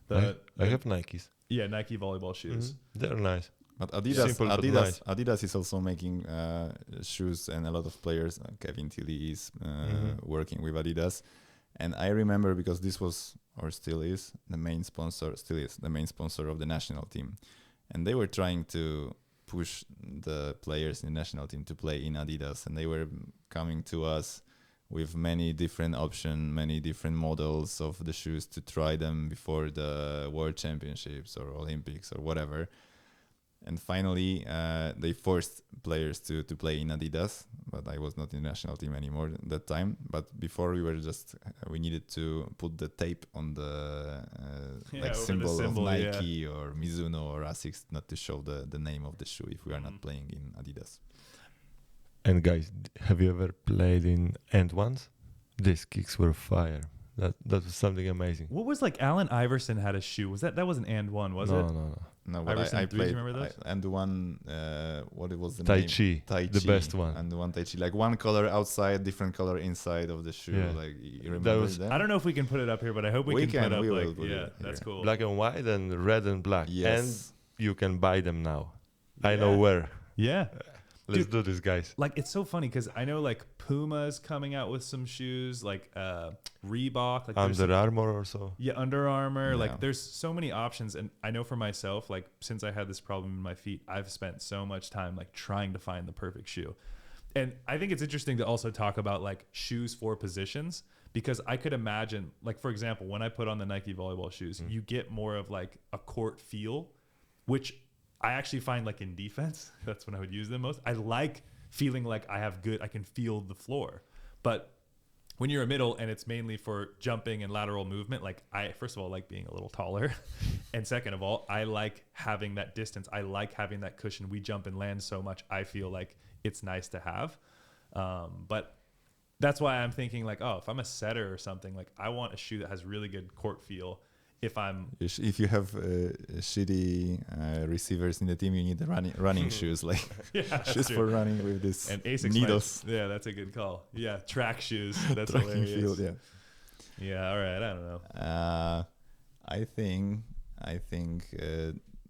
I have Nikes. Yeah, Nike volleyball shoes. They're nice. But Adidas is also making shoes, and a lot of players, Kevin Tilly is working with Adidas. And I remember because this was, or still is, the main sponsor of the national team. And they were trying to push the players in the national team to play in Adidas, and they were coming to us with many different options, many different models of the shoes to try them before the World Championships or Olympics or whatever. And finally, they forced players to play in Adidas, but I was not in the national team anymore at that time. But before we needed to put the tape on the symbol of Nike or Mizuno or Asics, not to show the name of the shoe if we are not playing in Adidas. And guys, have you ever played in end ones? These kicks were fire. That was something amazing. What was like Allen Iverson had a shoe? Was that wasn't and one, was it? No, but I played. Do you remember those? And the one, what it was the Tai name? Chi, the best one. And the one Tai Chi, like one color outside, different color inside of the shoe. Yeah. Like you remember that? I don't know if we can put it up here, but I hope we can put up. That's cool. Black and white and red and black. Yes. And you can buy them now. I know where. Yeah. Let's do this, guys. Like, it's so funny because I know like Puma's coming out with some shoes, like Reebok, like Under Armour or so. yeah, Under Armour. Yeah. Like, there's so many options, and I know for myself, like since I had this problem in my feet, I've spent so much time like trying to find the perfect shoe. And I think it's interesting to also talk about like shoes for positions, because I could imagine, like for example, when I put on the Nike volleyball shoes, you get more of like a court feel, which I actually find like in defense, that's when I would use them most. I like feeling like I can feel the floor. But when you're a middle and it's mainly for jumping and lateral movement, like I, first of all, like being a little taller. And second of all, I like having that distance. I like having that cushion. We jump and land so much. I feel like it's nice to have. But that's why I'm thinking like, oh, if I'm a setter or something, like I want a shoe that has really good court feel. If you have shitty receivers in the team, you need the running shoes, like shoes for running with this and Asics needles. Yeah, that's a good call. Yeah, track shoes. That's Track and hilarious. field, yeah. Yeah, all right. I don't know. I think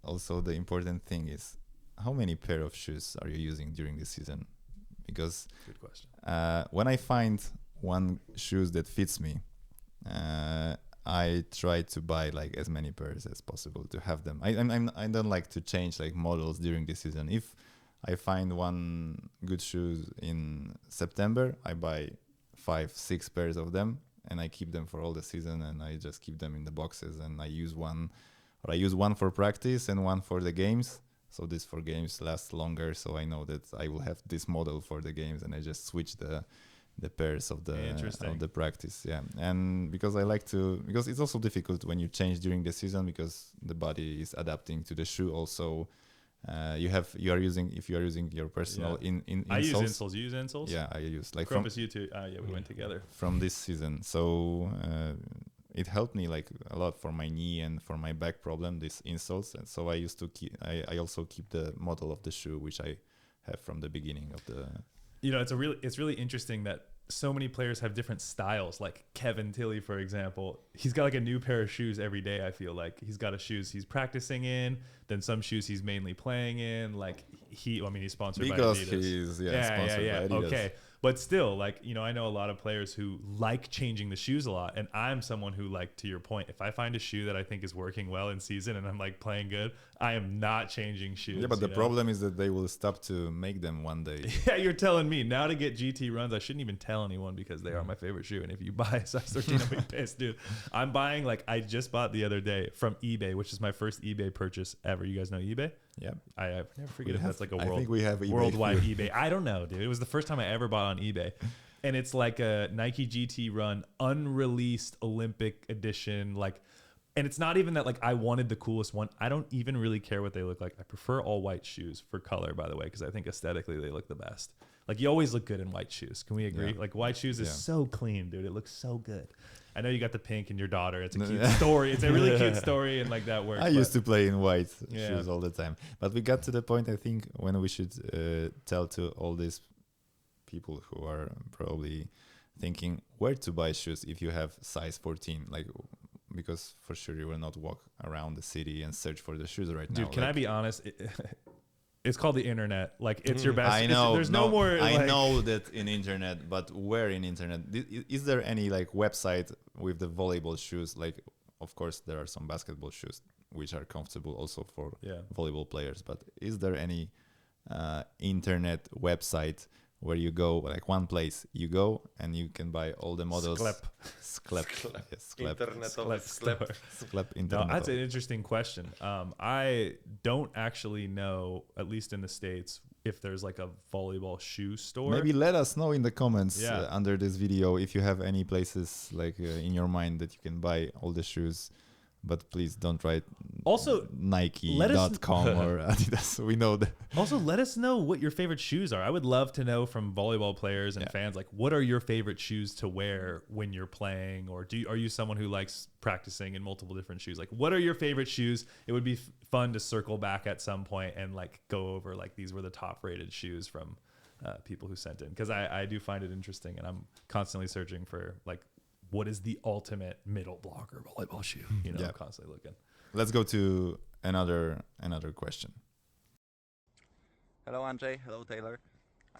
also the important thing is how many pair of shoes are you using during the season? Because Good question. when I find one shoes that fits me, I try to buy like as many pairs as possible to have them. I don't like to change like models during the season. If I find one good shoes in September, I buy 5-6 pairs of them and I keep them for all the season, and I just keep them in the boxes, and I use one for practice and one for the games. So this for games lasts longer, so I know that I will have this model for the games, and I just switch the pairs of the practice. Yeah. And because it's also difficult when you change during the season, because the body is adapting to the shoe also. If you are using your personal insoles. I use insoles. You use insoles? Yeah, I use like Crumpus, you too. Yeah, we went together from this season. So it helped me like a lot for my knee and for my back problem, these insoles. And so I used to I also keep the model of the shoe which I have from the beginning of the. You know, it's really interesting that so many players have different styles. Like Kevin Tilley, for example, he's got like a new pair of shoes every day. I feel like he's got shoes he's practicing in, then some shoes he's mainly playing in. Like he's sponsored by Adidas. Because he's sponsored by Adidas. Okay. But still, like, you know, I know a lot of players who like changing the shoes a lot. And I'm someone who, like, to your point, if I find a shoe that I think is working well in season and I'm like playing good, I am not changing shoes. Yeah, but the problem is that they will stop to make them one day. Yeah, you're telling me now to get GT runs. I shouldn't even tell anyone because they are my favorite shoe. And if you buy a size 13, I'll be pissed, dude. I'm buying, like, I just bought the other day from eBay, which is my first eBay purchase ever. You guys know eBay? Yeah. I never forget if that's like a I think we have eBay worldwide eBay. I don't know, dude. It was the first time I ever bought on eBay. And it's like a Nike GT Run unreleased Olympic edition. Like, and it's not even that like I wanted the coolest one. I don't even really care what they look like. I prefer all white shoes for color, by the way, because I think aesthetically they look the best. Like, you always look good in white shoes. Can we agree? Yeah. Like, white shoes is so clean, dude. It looks so good. I know you got the pink in your daughter. It's a cute story. It's a really cute story, and like that works. I used to play in white shoes all the time. But we got to the point, I think, when we should tell to all these people who are probably thinking where to buy shoes if you have size 14. Like, because for sure you will not walk around the city and search for the shoes right now. Dude, can I be honest? It's called the internet. Like, it's your best. I know. There's no more. I like, know that in internet, but where in internet? Is there any like website with the volleyball shoes? Like, of course, there are some basketball shoes which are comfortable also for volleyball players. But is there any internet website where you go, like one place you go and you can buy all the models? Sklep. Yes, Sklep. Sklep. No, that's an interesting question. I don't actually know, at least in the States, if there's like a volleyball shoe store. Maybe let us know in the comments under this video if you have any places like in your mind that you can buy all the shoes. But please don't write also Nike.com or Adidas. We know that. Also, let us know what your favorite shoes are. I would love to know from volleyball players and fans, like, what are your favorite shoes to wear when you're playing? Or are you someone who likes practicing in multiple different shoes? Like, what are your favorite shoes? It would be fun to circle back at some point and like go over like these were the top rated shoes from people who sent in. Because I do find it interesting, and I'm constantly searching for like, what is the ultimate middle blocker volleyball shoe? You know, I'm constantly looking. Let's go to another question. Hello, Andrzej. Hello, Taylor.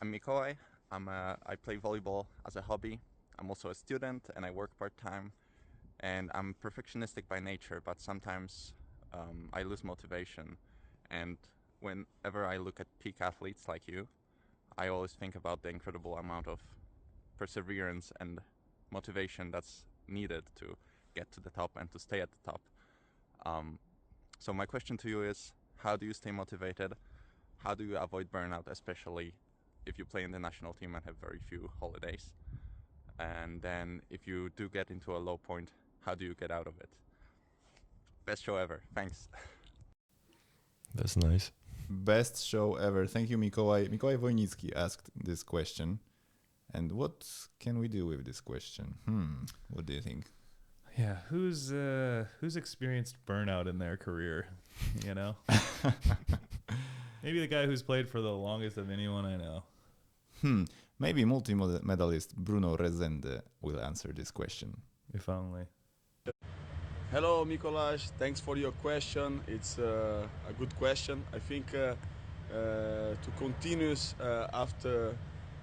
I'm Mikołaj. I play volleyball as a hobby. I'm also a student and I work part-time. And I'm perfectionistic by nature, but sometimes I lose motivation. And whenever I look at peak athletes like you, I always think about the incredible amount of perseverance and motivation that's needed to get to the top and to stay at the top. So my question to you is, how do you stay motivated? How do you avoid burnout, especially if you play in the national team and have very few holidays? And then if you do get into a low point, how do you get out of it? Best show ever. Thanks. That's nice. Best show ever. Thank you, Mikołaj. Mikołaj Wojnicki asked this question. And what can we do with this question? What do you think? Yeah, who's experienced burnout in their career? You know, maybe the guy who's played for the longest of anyone I know. Maybe multi-medalist Bruno Rezende will answer this question. If only. Hello, Mikołaj. Thanks for your question. It's a good question. I think to continuous after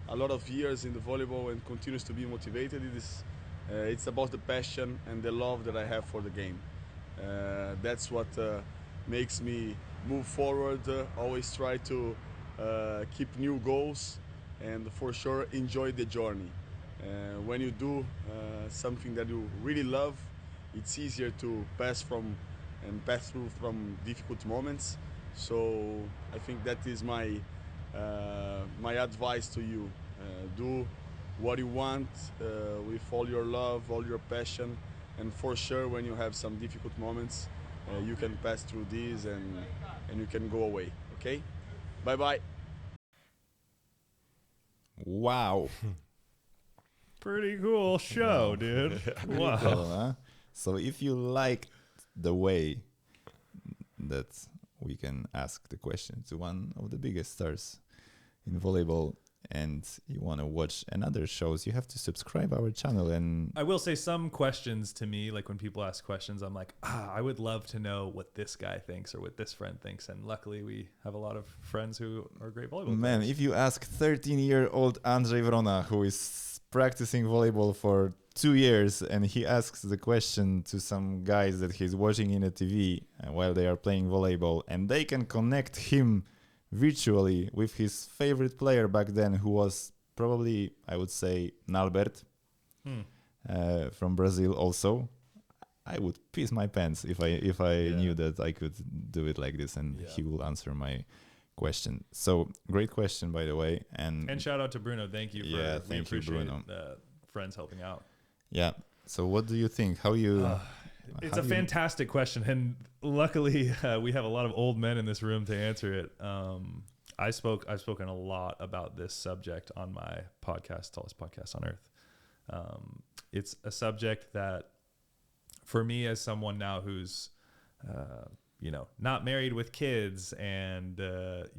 a lot of years in the volleyball and continues to be motivated, it's about the passion and the love that I have for the game. That's what makes me move forward. Always try to keep new goals and for sure enjoy the journey. When you do something that you really love, it's easier to pass through from difficult moments. So I think that is my advice to you. Do what you want with all your love, all your passion, and for sure when you have some difficult moments, you can pass through these and you can go away. Okay? Bye bye. Wow. Pretty cool show, dude. Wow. Cool, huh? So if you like the way that we can ask the question to one of the biggest stars in volleyball and you want to watch another shows, you have to subscribe our channel. And I will say some questions to me, like when people ask questions, I'm like, I would love to know what this guy thinks or what this friend thinks. And luckily we have a lot of friends who are great volleyball man, players. if you ask 13-year-old Andrzej Wrona, who is practicing volleyball for 2 years, and he asks the question to some guys that he's watching in a TV while they are playing volleyball, and they can connect him virtually with his favorite player back then, who was probably, I would say, Nalbert from Brazil also. I would piss my pants if I knew that I could do it like this, and he will answer my question. So great question, by the way, and shout out to Bruno. Thank you. Thank you, Bruno. Friends helping out. Yeah. So what do you think? How you? It's a fantastic question, and luckily we have a lot of old men in this room to answer it. I've spoken a lot about this subject on my podcast, tallest podcast on earth. It's a subject that, for me as someone now who's, not married with kids and, been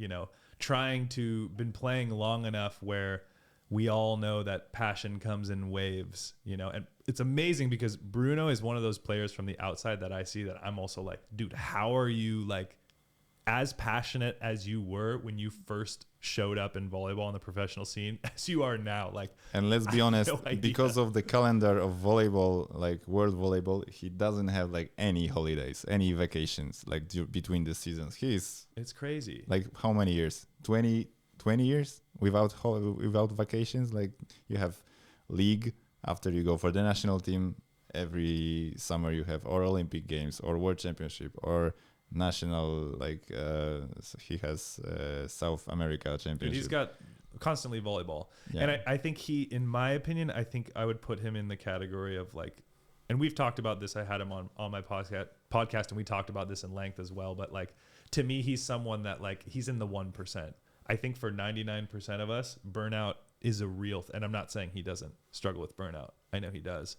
playing long enough where we all know that passion comes in waves, and it's amazing because Bruno is one of those players from the outside that I see that I'm also like, dude, how are you like as passionate as you were when you first showed up in volleyball on the professional scene as you are now? Like, and let's be honest, because of the calendar of volleyball, like world volleyball, he doesn't have like any holidays, any vacations, like between the seasons. It's crazy. Like how many years? 20 years without vacations. Like you have league after you go for the national team. Every summer you have or Olympic Games or World Championship or national, like he has South America Championship. Dude, he's got constantly volleyball. Yeah. And I think he, in my opinion, I think I would put him in the category of like, and we've talked about this, I had him on my podcast and we talked about this in length as well, but like to me he's someone that like he's in the 1%. I think for 99% of us, burnout is a real and I'm not saying he doesn't struggle with burnout. I know he does.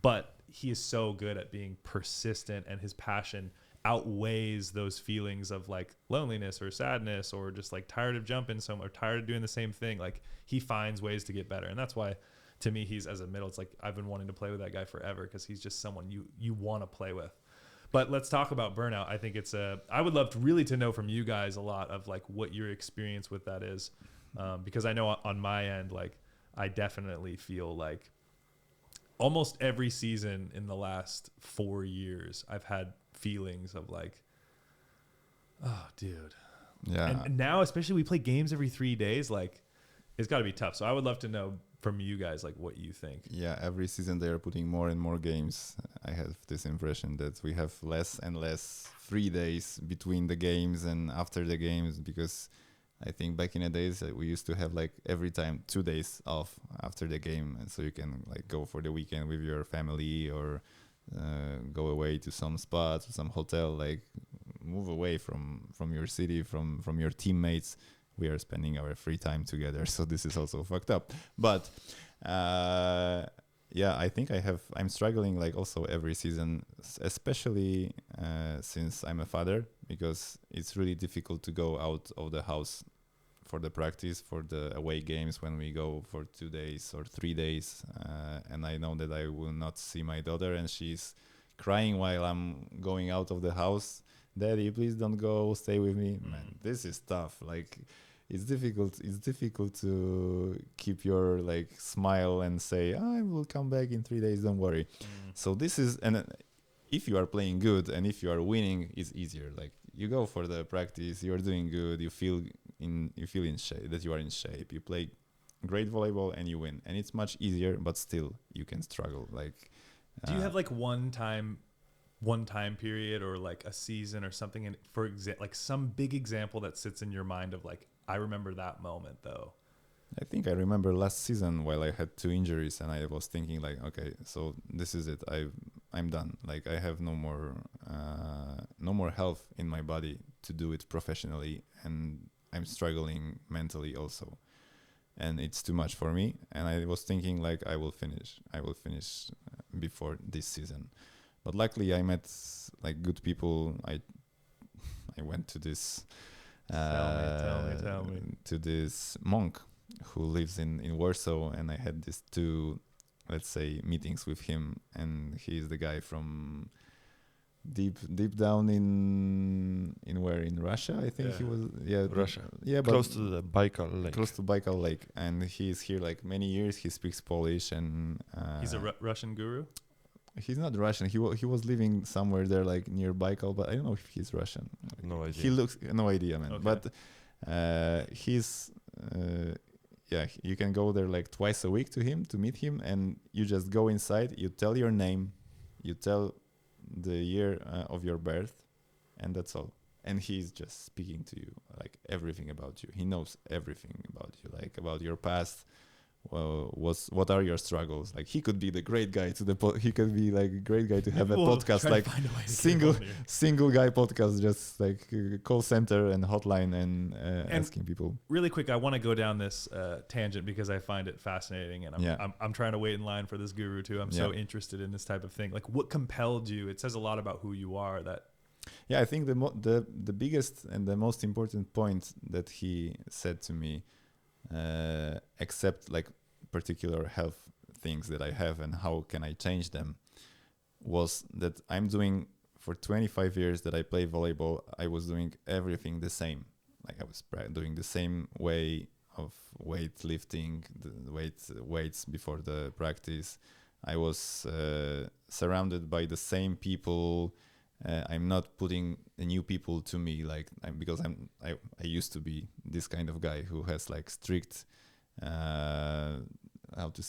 But he is so good at being persistent, and his passion outweighs those feelings of like loneliness or sadness or just like tired of jumping somewhere, tired of doing the same thing. Like he finds ways to get better. And that's why to me, he's as a middle, it's like I've been wanting to play with that guy forever because he's just someone you want to play with. But let's talk about burnout. I think I would love to know from you guys a lot of like what your experience with that is. Because I know on my end, like I definitely feel like almost every season in the last 4 years, I've had feelings of like, oh dude. Yeah. And now, especially we play games every 3 days, like it's gotta be tough. So I would love to know from you guys, like what you think. Yeah, every season they are putting more and more games. I have this impression that we have less and less 3 days between the games and after the games, because I think back in the days we used to have like every time 2 days off after the game, and so you can like go for the weekend with your family or go away to some spot, to some hotel, like move away from your city, from your teammates. We are spending our free time together, so this is also fucked up. But yeah, I think I'm struggling like also every season, especially since I'm a father, because it's really difficult to go out of the house for the practice, for the away games when we go for 2 days or 3 days, and I know that I will not see my daughter, and she's crying while I'm going out of the house. Daddy, please don't go, stay with me. Man, this is tough. Like it's difficult to keep your like smile and say, I will come back in 3 days, don't worry. So this is, and if you are playing good and if you are winning, it's easier. Like you go for the practice, you are doing good, you feel in shape, that you are in shape, you play great volleyball and you win, and it's much easier, but still you can struggle. Like do you have like one time period or like a season or something, and for like some big example that sits in your mind of like, I remember that moment though? I think I remember last season while I had 2 injuries and I was thinking like, okay, so this is it. I'm done. Like I have no more health in my body to do it professionally, and I'm struggling mentally also, and it's too much for me. And I was thinking like I will finish before this season. But luckily I met like good people. I went to this tell me. to this monk who lives in Warsaw, and I had these 2, let's say, meetings with him, and he's the guy from deep down in where, in Russia, I think. He was Russia, but close to the Baikal Lake. And he's here like many years. He speaks Polish, and he's a Russian guru. He's not Russian. He was living somewhere there, like near Baikal, but I don't know if he's Russian. No idea. He looks, no idea, man. Okay. But he's you can go there like twice a week to meet him, and you just go inside. You tell your name, you tell the year of your birth, and that's all. And he's just speaking to you like everything about you. He knows everything about you, like about your past. Well, what are your struggles? Like he could be the great guy he could be like a great guy to have a podcast, like single guy podcast, just like call center and hotline and asking people. Really quick, I want to go down this tangent because I find it fascinating, and I'm trying to wait in line for this guru too. I'm so interested in this type of thing. Like what compelled you? It says a lot about who you are. I think the biggest and the most important point that he said to me, except like particular health things that I have and how can I change them, was that I'm doing for 25 years that I play volleyball, I was doing everything the same. Like I was doing the same way of weightlifting, the weights before the practice. I was surrounded by the same people. I'm not putting new people to me, like because I used to be this kind of guy who has like strict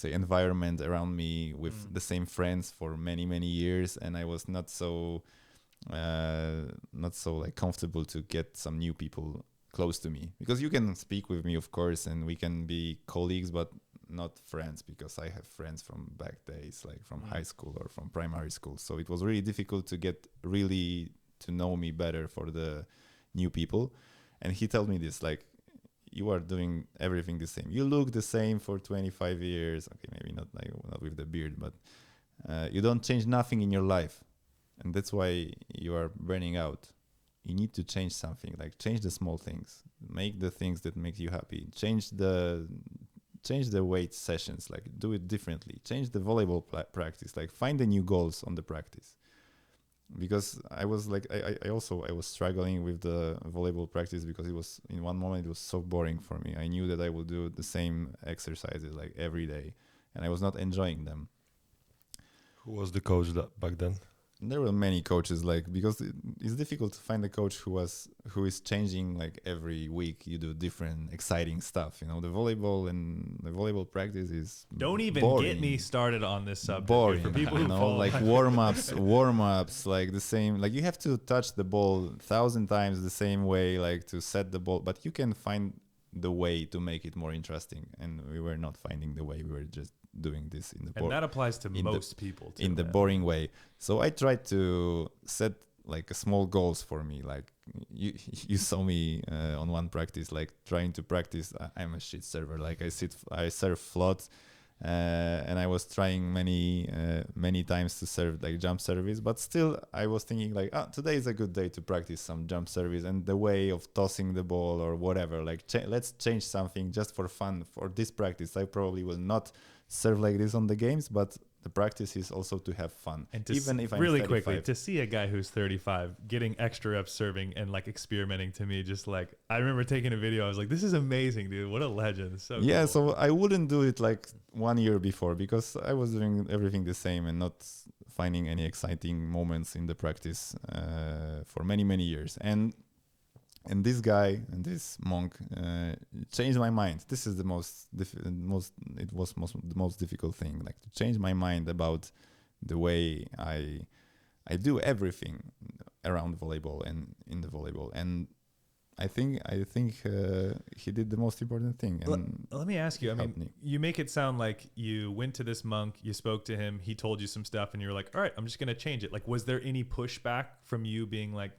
environment around me with the same friends for many years, and I was not so like comfortable to get some new people close to me, because you can speak with me, of course, and we can be colleagues, but not friends, because I have friends from back days, like from high school or from primary school. So it was really difficult to get really to know me better for the new people. And he told me this, like, you are doing everything the same. You look the same for 25 years. Okay, maybe not with the beard, but you don't change nothing in your life. And that's why you are burning out. You need to change something, like change the small things, make the things that make you happy, change the weight sessions, like do it differently, change the volleyball practice, like find the new goals on the practice. because I was like I was struggling with the volleyball practice because it was in one moment it was so boring for me. I knew that I would do the same exercises like every day, and I was not enjoying them. Who was the coach back then? There were many coaches, like, because it's difficult to find a coach who is changing like every week. You do different exciting stuff, you know. The volleyball practice is Don't even boring. get me started on this subject. Boring, For people you who know, follow like warm-ups, like the same, like you have to touch the ball 1,000 times the same way, like to set the ball, but you can find the way to make it more interesting, and we were not finding the way. We were just doing this in the and that applies to most people too, in the boring way. So I tried to set like a small goals for me. Like you saw me on one practice, like trying to practice. I'm a shit server. Like I serve float, and I was trying many times to serve like jump service, but still I was thinking like, today is a good day to practice some jump service and the way of tossing the ball or whatever. Like let's change something just for fun for this practice. I probably will not serve like this on the games, but the practice is also to have fun. And even if I'm really 35. quickly, to see a guy who's 35 getting extra reps serving and like experimenting, to me, just like, I remember taking a video, I was like, this is amazing, dude, what a legend. So yeah, cool. so I wouldn't do it like 1 year before because I was doing everything the same and not finding any exciting moments in the practice for many years. And this guy and this monk changed my mind. This is the most difficult thing, like to change my mind about the way I do everything around volleyball and in the volleyball. And I think he did the most important thing. And let me ask you, I mean, you make it sound like you went to this monk, you spoke to him, he told you some stuff, and you were like, all right, I'm just going to change it. Like, was there any pushback from you being like,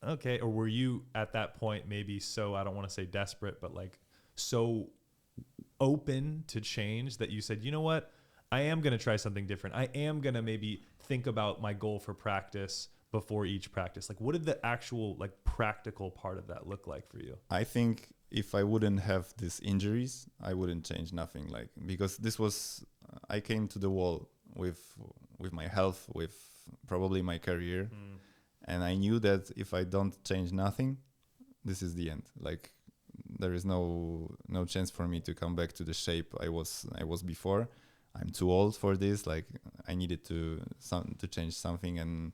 okay, or were you at that point maybe so, I don't want to say desperate, but like so open to change that you said, you know what, I am going to try something different. I am going to maybe think about my goal for practice before each practice. Like, what did the actual like practical part of that look like for you? I think if I wouldn't have these injuries, I wouldn't change nothing. Like, because this was, I came to the wall with my health, with probably my career. And I knew that if I don't change nothing, this is the end. Like, there is no chance for me to come back to the shape I was before. I'm too old for this. Like, I needed to change something, and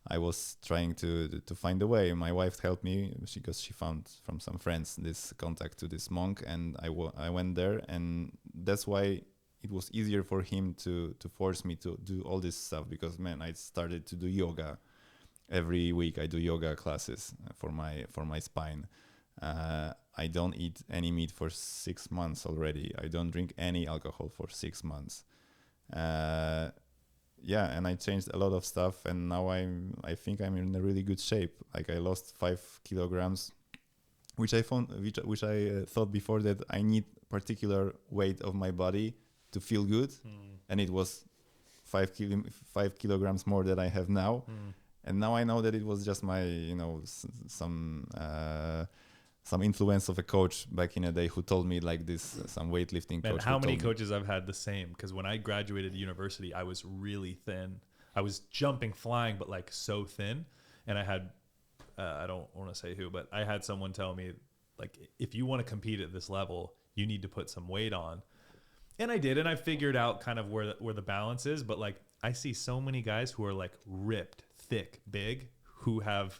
I was trying to find a way. My wife helped me because she found from some friends this contact to this monk, and I went there, and that's why it was easier for him to force me to do all this stuff, because man, I started to do yoga. Every week I do yoga classes for my spine. I don't eat any meat for 6 months already. I don't drink any alcohol for 6 months. And I changed a lot of stuff, and now I think I'm in a really good shape. Like, I lost 5 kilograms, which I thought before that I need particular weight of my body to feel good, and it was 5 kilograms more than I have now. And now I know that it was just my, some influence of a coach back in the day who told me like this, some weightlifting coach. And how many coaches I've had the same? Because when I graduated university, I was really thin. I was jumping, flying, but like so thin. And I had, I don't want to say who, but I had someone tell me, like, if you want to compete at this level, you need to put some weight on. And I did, and I figured out kind of where the balance is. But like, I see so many guys who are like ripped, thick, big, who have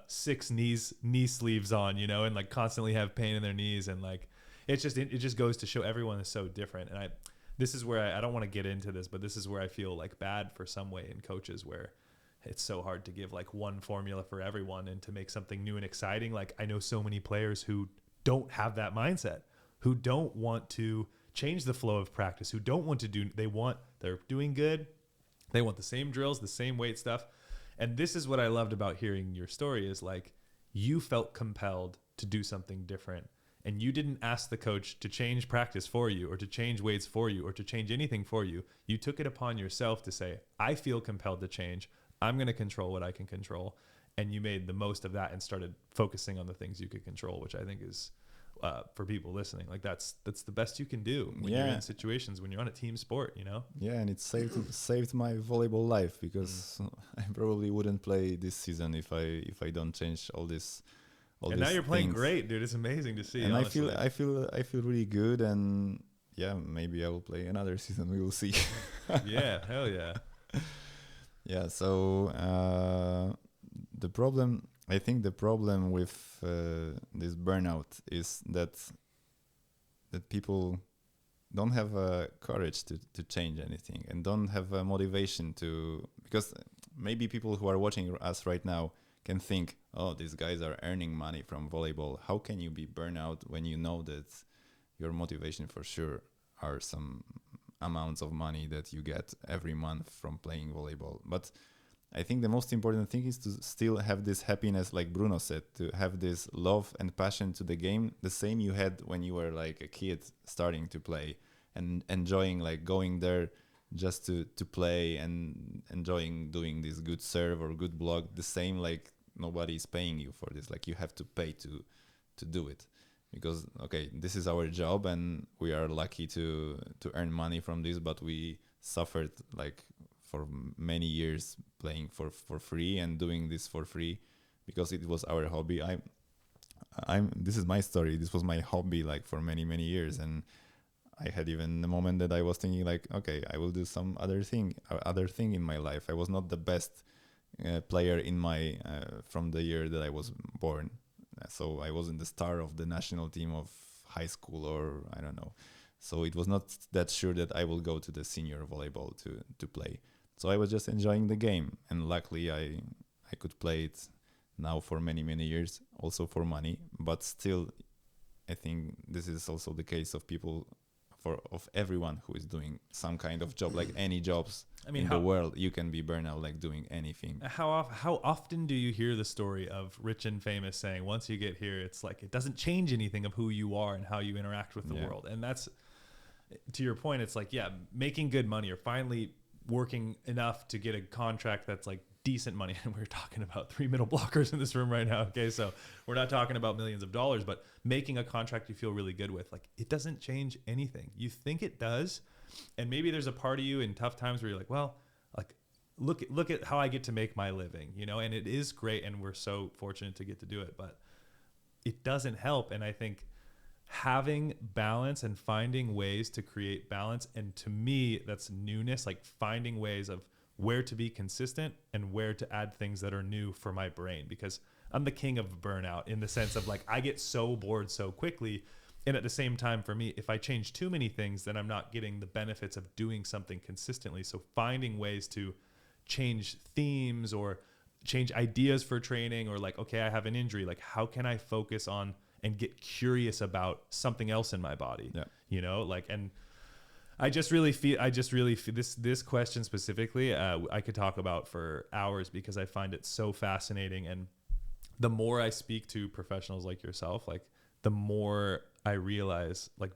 6 knee sleeves on, and like constantly have pain in their knees, and like it just goes to show everyone is so different. And this is where I don't want to get into this, but this is where I feel like bad for some way in coaches, where it's so hard to give like one formula for everyone and to make something new and exciting. Like, I know so many players who don't have that mindset, who don't want to change the flow of practice, who don't want to do, they're doing good, they want the same drills, the same weight stuff. And this is what I loved about hearing your story, is like, you felt compelled to do something different, and you didn't ask the coach to change practice for you, or to change weights for you, or to change anything for you. You took it upon yourself to say, I feel compelled to change. I'm going to control what I can control. And you made the most of that and started focusing on the things you could control, which I think is for people listening. Like that's the best you can do when you're in situations, when you're on a team sport, you know? Yeah, and it saved my volleyball life, because I probably wouldn't play this season if I don't change all this. And now you're playing great, dude. It's amazing to see. And honestly. I feel really good, and yeah, maybe I will play another season. We will see. Yeah, hell yeah. Yeah. So I think the problem with this burnout is that people don't have courage to change anything, and don't have a motivation to, because maybe people who are watching us right now can think, oh, these guys are earning money from volleyball. How can you be burnout when you know that your motivation for sure are some amounts of money that you get every month from playing volleyball? But I think the most important thing is to still have this happiness, like Bruno said, to have this love and passion to the game, the same you had when you were like a kid starting to play, and enjoying like going there just to play, and enjoying doing this good serve or good block. The same, like nobody is paying you for this, like you have to pay to do it, because okay, this is our job and we are lucky to earn money from this, but we suffered like for many years playing for free and doing this for free because it was our hobby. This is my story. This was my hobby like for many years, and I had even the moment that I was thinking like, okay, I will do some other thing in my life. I was not the best player in my from the year that I was born, so I wasn't the star of the national team of high school, or I don't know. So it was not that sure that I will go to the senior volleyball to play. So I was just enjoying the game, and luckily I could play it now for many years, also for money. But still, I think this is also the case of people, of everyone who is doing some kind of job, like any jobs in the world. You can be burnout like doing anything. How often do you hear the story of rich and famous saying, once you get here, it's like it doesn't change anything of who you are and how you interact with the world? And that's, to your point, it's like, yeah, making good money or finally working enough to get a contract that's like decent money. And we're talking about 3 middle blockers in this room right now. Okay. So we're not talking about millions of dollars, but making a contract you feel really good with, like it doesn't change anything. You think it does. And maybe there's a part of you in tough times where you're like, well, like look at how I get to make my living, you know, and it is great. And we're so fortunate to get to do it, but it doesn't help. And I think having balance and finding ways to create balance, and to me that's newness, like finding ways of where to be consistent and where to add things that are new for my brain, because I'm the king of burnout in the sense of like I get so bored so quickly, and at the same time for me, if I change too many things, then I'm not getting the benefits of doing something consistently. So finding ways to change themes or change ideas for training, or like, okay, I have an injury, like how can I focus on and get curious about something else in my body, you know, like, and I just really feel this question specifically, I could talk about for hours because I find it so fascinating. And the more I speak to professionals like yourself, like the more I realize like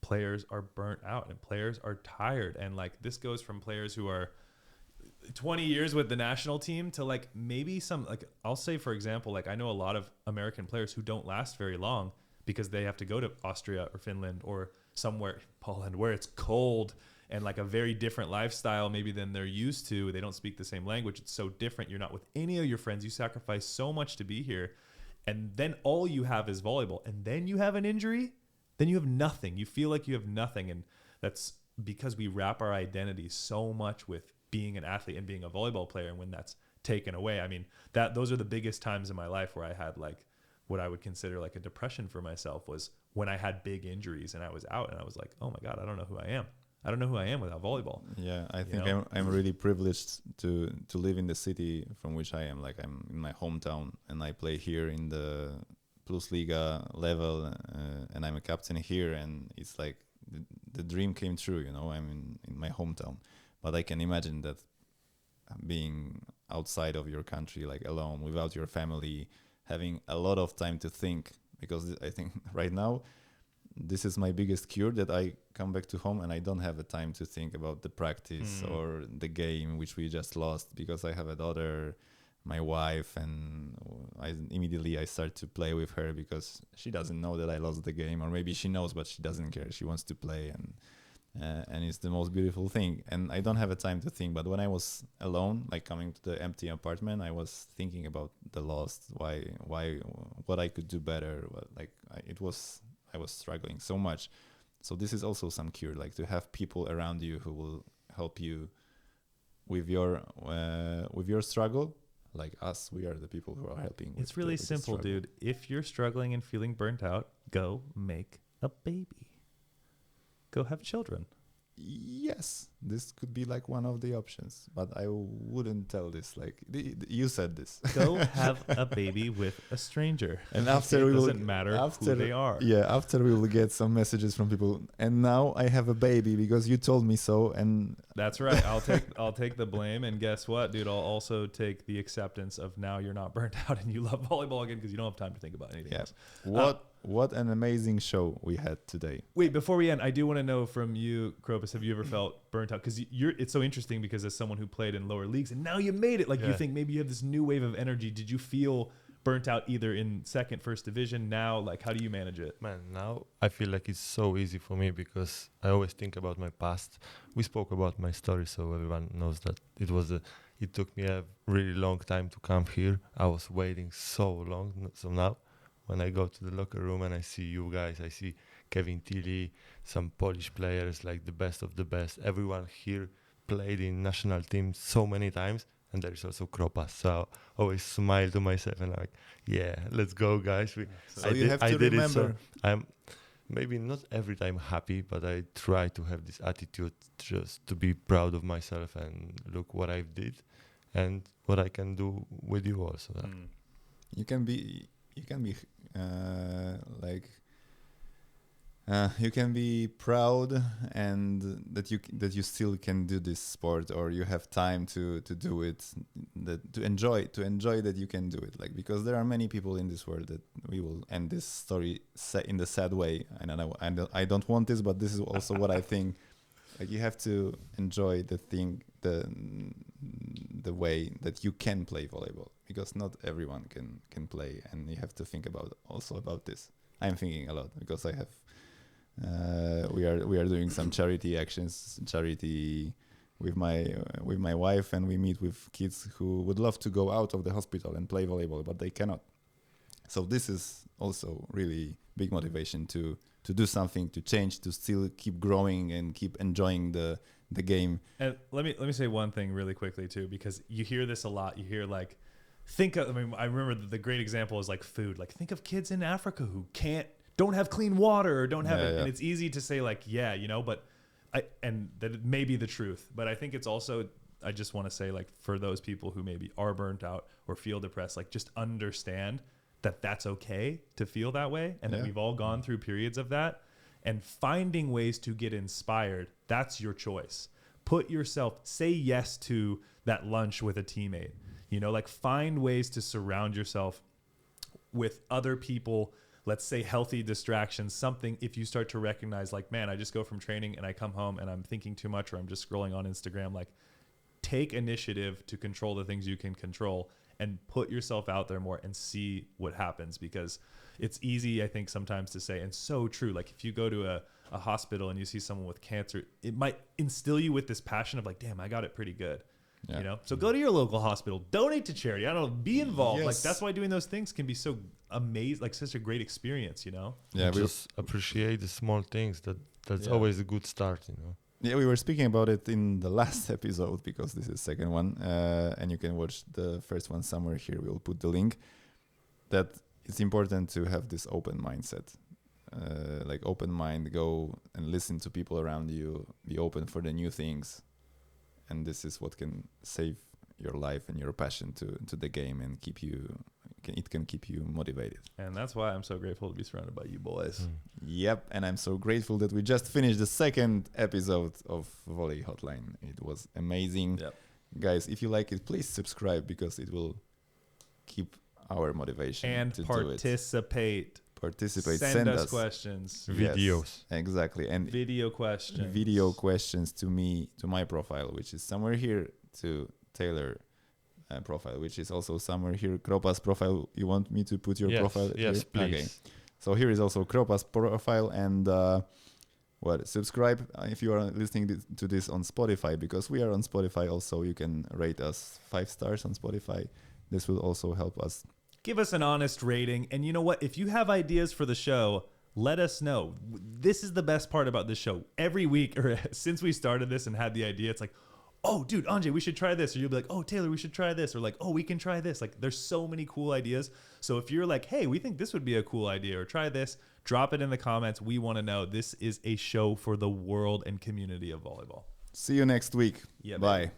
players are burnt out and players are tired. And like, this goes from players who are 20 years with the national team to like maybe some, like I'll say for example, like I know a lot of American players who don't last very long because they have to go to Austria or Finland or somewhere, Poland, where it's cold and like a very different lifestyle maybe than they're used to. They don't speak the same language. It's so different. You're not with any of your friends. You sacrifice so much to be here, and then all you have is volleyball, and then you have an injury, then you have nothing. You feel like you have nothing. And that's because we wrap our identity so much with being an athlete and being a volleyball player. And when that's taken away, I mean, those are the biggest times in my life where I had like what I would consider like a depression for myself, was when I had big injuries and I was out and I was like, oh my God, I don't know who I am. I don't know who I am without volleyball. Yeah, I think I'm really privileged to live in the city from which I am. Like I'm in my hometown and I play here in the Plus Liga level, and I'm a captain here, and it's like the dream came true, you know. I'm in my hometown. But I can imagine that being outside of your country, like alone, without your family, having a lot of time to think, because I think right now, this is my biggest cure, that I come back to home and I don't have the time to think about the practice or the game which we just lost, because I have a daughter, my wife, and I start to play with her because she doesn't know that I lost the game, or maybe she knows but she doesn't care. She wants to play, and it's the most beautiful thing. And I don't have a time to think, but when I was alone, like coming to the empty apartment, I was thinking about the lost, why, what I could do better. I was struggling so much. So this is also some cure, like to have people around you who will help you with your struggle. Like us, we are the people who are helping. It's really simple, dude. If you're struggling and feeling burnt out, go make a baby. Go have children. Yes, this could be like one of the options, but I wouldn't tell this. Like you said this. Go have a baby with a stranger. And after it doesn't matter who they are. Yeah, after we will get some messages from people. And now I have a baby because you told me so. And that's right. I'll take the blame. And guess what, dude? I'll also take the acceptance of now you're not burnt out and you love volleyball again because you don't have time to think about anything else. What an amazing show we had today. Wait, before we end, I do want to know from you, Kropis, have you ever felt burnt out? Because it's so interesting because as someone who played in lower leagues and now you made it, like you think maybe you have this new wave of energy. Did you feel burnt out either in second, first division now? Like, how do you manage it? Man, now I feel like it's so easy for me because I always think about my past. We spoke about my story, so everyone knows that it took me a really long time to come here. I was waiting so long. So now when I go to the locker room and I see you guys, I see Kevin Tilly, some Polish players, like the best of the best. Everyone here played in national teams so many times, and there is also Kropas. So I always smile to myself and like, yeah, let's go, guys. I did remember. So I'm maybe not every time happy, but I try to have this attitude just to be proud of myself and look what I did and what I can do with you also. You can be you can be proud and that you still can do this sport, or you have time to do it, to enjoy that you can do it, like, because there are many people in this world that we will end this story in the sad way. I don't want this, but this is also what I think. Like, you have to enjoy the way that you can play volleyball, because not everyone can play, and you have to think about this. I'm thinking a lot because I have we are doing some charity actions with my wife, and we meet with kids who would love to go out of the hospital and play volleyball, but they cannot. So this is also really big motivation to do something, to change, to still keep growing and keep enjoying the game. And let me say one thing really quickly too, because you hear this a lot. You hear like, I remember the great example is like food. Like, think of kids in Africa who don't have clean water or don't have it. Yeah. And it's easy to say like, but and that it may be the truth, but I think it's also, I just want to say, like, for those people who maybe are burnt out or feel depressed, like, just understand that that's okay to feel that way, and that we've all gone through periods of that, and finding ways to get inspired. That's your choice. Say yes to that lunch with a teammate, like, find ways to surround yourself with other people. Let's say healthy distractions, something, if you start to recognize like, man, I just go from training and I come home and I'm thinking too much, or I'm just scrolling on Instagram, like, take initiative to control the things you can control and put yourself out there more and see what happens. Because it's easy, I think, sometimes to say, and so true, like, if you go to a hospital and you see someone with cancer, it might instill you with this passion of like, damn, I got it pretty good. So go to your local hospital, donate to charity, I don't know, be involved. Like, that's why doing those things can be so amazing, like such a great experience, we just appreciate the small things. That's always a good start. We were speaking about it in the last episode, because this is the second one, and you can watch the first one somewhere here. We'll put the link. That it's important to have this open mindset, like open mind, go and listen to people around you, be open for the new things. And this is what can save your life and your passion to the game, and it can keep you motivated. And that's why I'm so grateful to be surrounded by you boys. Yep, and I'm so grateful that we just finished the second episode of Volley Hotline. It was amazing. Yep. Guys, if you like it, please subscribe, because it will keep our motivation and to participate. Send us questions, videos. Exactly, and video questions to me, to my profile, which is somewhere here, to Taylor profile, which is also somewhere here. Kropa's profile. You want me to put your profile? Yes, here? please. Okay. So here is also Kropa's profile, and subscribe if you are listening to this on Spotify, because we are on Spotify also. You can rate us 5 stars on Spotify. This will also help us. Give us an honest rating. And you know what? If you have ideas for the show, let us know. This is the best part about this show. Every week, or since we started this and had the idea, it's like, oh, dude, Anjay, we should try this. Or you'll be like, oh, Taylor, we should try this. Or like, oh, we can try this. Like, there's so many cool ideas. So if you're like, hey, we think this would be a cool idea, or try this, drop it in the comments. We want to know. This is a show for the world and community of volleyball. See you next week. Yeah, Bye. baby.